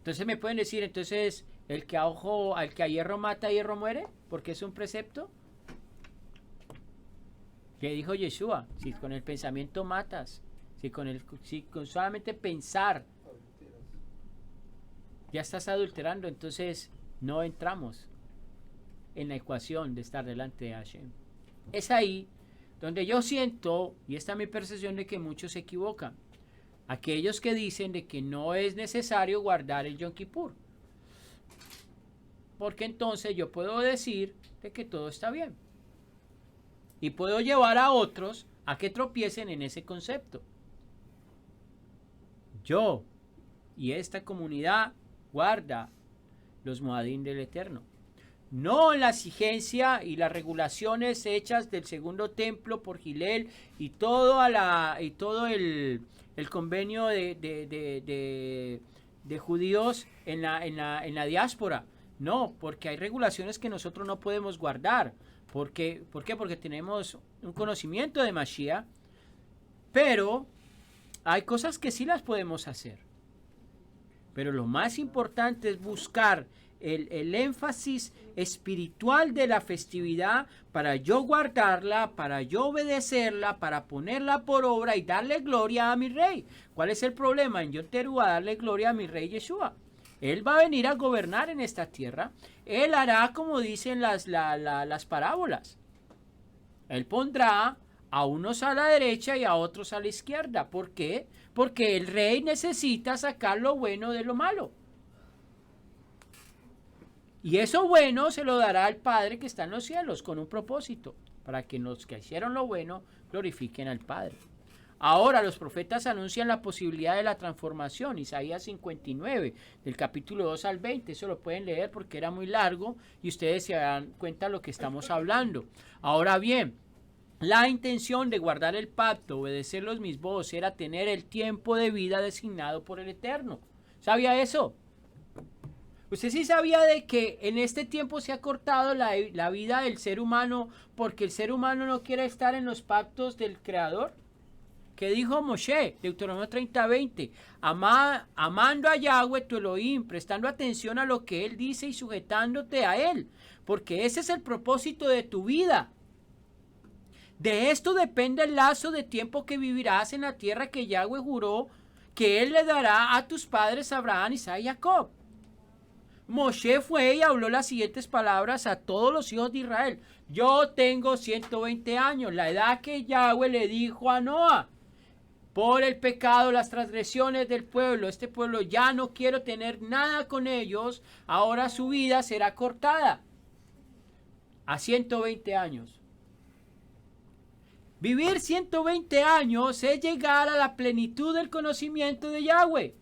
Entonces me pueden decir, entonces, al que a hierro mata, a hierro muere, porque es un precepto. ¿Qué dijo Yeshua? Si con el pensamiento matas, si con solamente pensar ya estás adulterando, entonces no entramos en la ecuación de estar delante de Hashem. Es ahí donde yo siento, y esta es mi percepción, de que muchos se equivocan. Aquellos que dicen de que no es necesario guardar el Yom Kippur, porque entonces yo puedo decir de que todo está bien. Y puedo llevar a otros a que tropiecen en ese concepto. Yo y esta comunidad guarda los Moadim del Eterno. No la exigencia y las regulaciones hechas del segundo templo por Gilel y todo el convenio de judíos en la diáspora. No, porque hay regulaciones que nosotros no podemos guardar. ¿Por qué? Porque tenemos un conocimiento de Mashiach, pero hay cosas que sí las podemos hacer. Pero lo más importante es buscar el énfasis espiritual de la festividad para yo guardarla, para yo obedecerla, para ponerla por obra y darle gloria a mi rey. ¿Cuál es el problema en yo teruá darle gloria a mi rey Yeshua? Él va a venir a gobernar en esta tierra. Él hará como dicen las parábolas. Él pondrá a unos a la derecha y a otros a la izquierda. ¿Por qué? Porque el rey necesita sacar lo bueno de lo malo. Y eso bueno se lo dará al Padre que está en los cielos con un propósito, para que los que hicieron lo bueno glorifiquen al Padre. Ahora los profetas anuncian la posibilidad de la transformación. Isaías 59, del capítulo 2 al 20. Eso lo pueden leer porque era muy largo y ustedes se dan cuenta de lo que estamos hablando. Ahora bien, la intención de guardar el pacto, obedecer los mismos, era tener el tiempo de vida designado por el Eterno. ¿Sabía eso? ¿Usted sí sabía de que en este tiempo se ha cortado la vida del ser humano porque el ser humano no quiere estar en los pactos del Creador? ¿Qué dijo Moshe? Deuteronomio 30:20. Amando a Yahweh tu Elohim, prestando atención a lo que Él dice y sujetándote a Él, porque ese es el propósito de tu vida. De esto depende el lazo de tiempo que vivirás en la tierra que Yahweh juró que Él le dará a tus padres Abraham, Isaac y Jacob. Moshe fue y habló las siguientes palabras a todos los hijos de Israel. Yo tengo 120 años, la edad que Yahweh le dijo a Noa. Por el pecado, las transgresiones del pueblo, este pueblo ya no quiero tener nada con ellos, ahora su vida será cortada a 120 años. Vivir 120 años es llegar a la plenitud del conocimiento de Yahweh.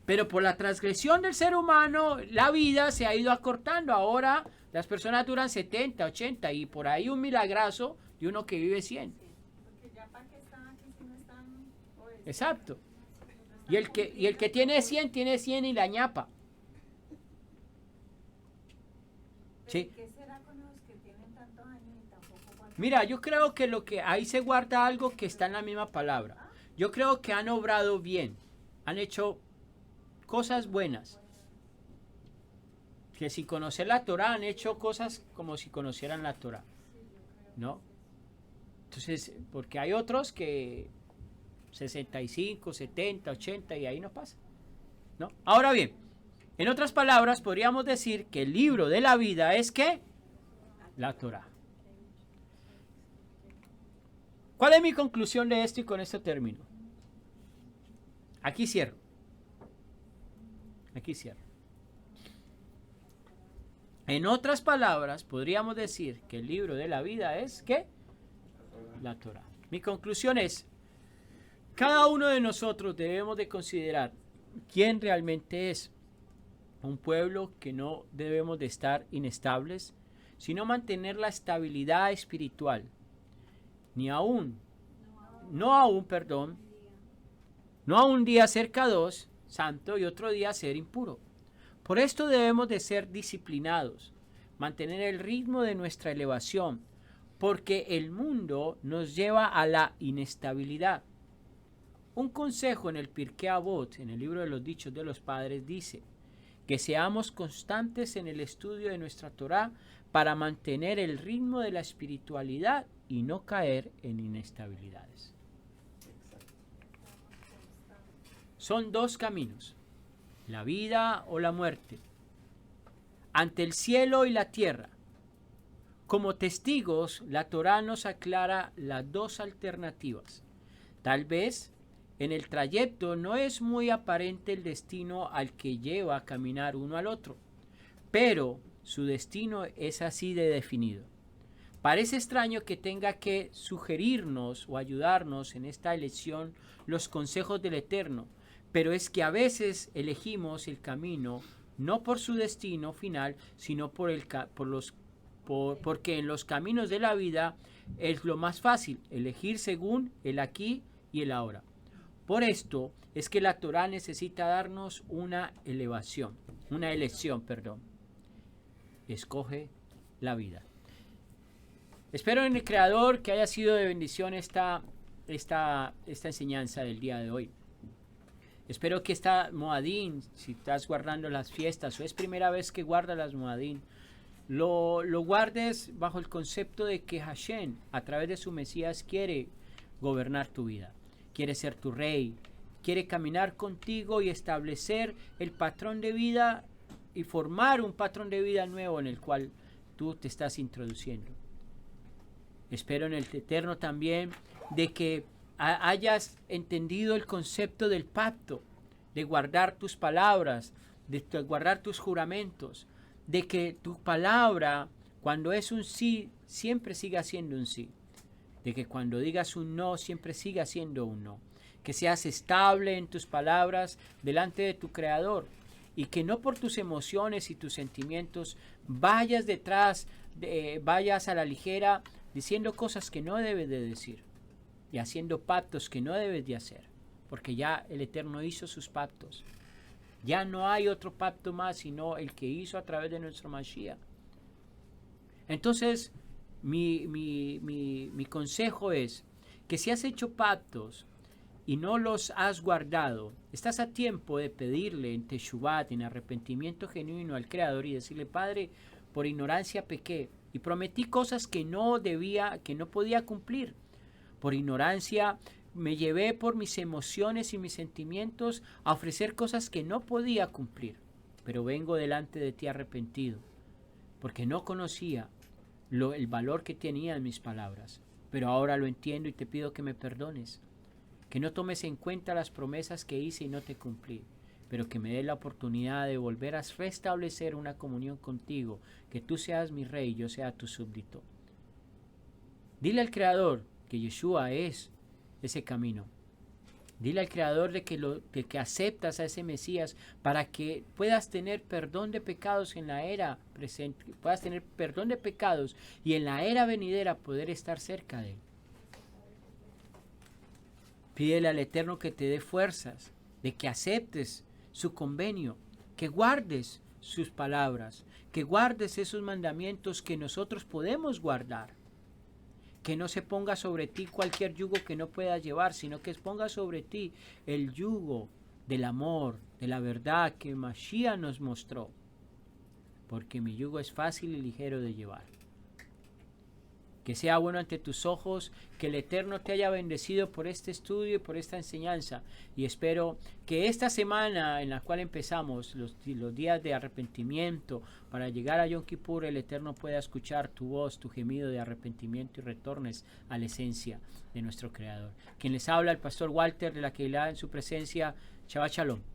Pero por la transgresión del ser humano, la vida se ha ido acortando. Ahora las personas duran 70, 80 y por ahí un milagrazo de uno que vive 100. Porque ya para qué están aquí si no están obedeciendo. Exacto. Y el que tiene 100 y la ñapa. Sí. ¿Qué será con los que tienen tantos años y tampoco guardan? Mira, yo creo que ahí se guarda algo que está en la misma palabra. Yo creo que han obrado bien, han hecho cosas buenas. Que sin conocer la Torah han hecho cosas como si conocieran la Torah, ¿no? Entonces, porque hay otros que 65, 70, 80 y ahí no pasa, ¿no? Ahora bien, en otras palabras, podríamos decir que el libro de la vida es ¿qué? La Torah. ¿Cuál es mi conclusión de esto y con esto termino? Aquí cierro. En otras palabras, podríamos decir que el libro de la vida es ¿qué? La Torah. Mi conclusión es, cada uno de nosotros debemos de considerar quién realmente es. Un pueblo que no debemos de estar inestables, sino mantener la estabilidad espiritual. No a un día ser K2, santo, y otro día ser impuro. Por esto debemos de ser disciplinados, mantener el ritmo de nuestra elevación, porque el mundo nos lleva a la inestabilidad. Un consejo en el Pirkei Avot, en el libro de los dichos de los padres, dice que seamos constantes en el estudio de nuestra Torá para mantener el ritmo de la espiritualidad y no caer en inestabilidades. Son dos caminos, la vida o la muerte, ante el cielo y la tierra. Como testigos, la Torá nos aclara las dos alternativas. Tal vez en el trayecto no es muy aparente el destino al que lleva a caminar uno al otro, pero su destino es así de definido. Parece extraño que tenga que sugerirnos o ayudarnos en esta elección los consejos del Eterno, pero es que a veces elegimos el camino no por su destino final, sino porque en los caminos de la vida es lo más fácil, elegir según el aquí y el ahora. Por esto es que la Torá necesita darnos una elección. Escoge la vida. Espero en el Creador que haya sido de bendición esta enseñanza del día de hoy. Espero que esta Moadín, si estás guardando las fiestas o es primera vez que guardas las Moadín, lo guardes bajo el concepto de que Hashem, a través de su Mesías, quiere gobernar tu vida, quiere ser tu rey, quiere caminar contigo y establecer el patrón de vida y formar un patrón de vida nuevo en el cual tú te estás introduciendo. Espero en el Eterno también de que hayas entendido el concepto del pacto, de guardar tus palabras, de guardar tus juramentos, de que tu palabra, cuando es un sí, siempre siga siendo un sí, de que cuando digas un no, siempre siga siendo un no, que seas estable en tus palabras delante de tu Creador y que no por tus emociones y tus sentimientos vayas vayas a la ligera diciendo cosas que no debes de decir y haciendo pactos que no debes de hacer, porque ya el Eterno hizo sus pactos. Ya no hay otro pacto más sino el que hizo a través de nuestro Mashiach. Entonces, mi consejo es que si has hecho pactos y no los has guardado, estás a tiempo de pedirle en Teshuvah, en arrepentimiento genuino al Creador y decirle: Padre, por ignorancia pequé y prometí cosas que no podía cumplir. Por ignorancia me llevé por mis emociones y mis sentimientos a ofrecer cosas que no podía cumplir, pero vengo delante de ti arrepentido, porque no conocía el valor que tenían mis palabras, pero ahora lo entiendo y te pido que me perdones, que no tomes en cuenta las promesas que hice y no te cumplí, pero que me dé la oportunidad de volver a restablecer una comunión contigo, que tú seas mi rey y yo sea tu súbdito. Dile al Creador que Yeshua es ese camino. Dile al Creador de que aceptas a ese Mesías para que puedas tener perdón de pecados en la era presente, puedas tener perdón de pecados y en la era venidera poder estar cerca de Él. Pídele al Eterno que te dé fuerzas, de que aceptes su convenio, que guardes sus palabras, que guardes esos mandamientos que nosotros podemos guardar. Que no se ponga sobre ti cualquier yugo que no puedas llevar, sino que ponga sobre ti el yugo del amor, de la verdad que Mashiach nos mostró. Porque mi yugo es fácil y ligero de llevar. Que sea bueno ante tus ojos, que el Eterno te haya bendecido por este estudio y por esta enseñanza. Y espero que esta semana en la cual empezamos, los días de arrepentimiento, para llegar a Yom Kippur, el Eterno pueda escuchar tu voz, tu gemido de arrepentimiento y retornes a la esencia de nuestro Creador. Quien les habla, el pastor Walter de la Keilah, en su presencia. Shabbat Shalom.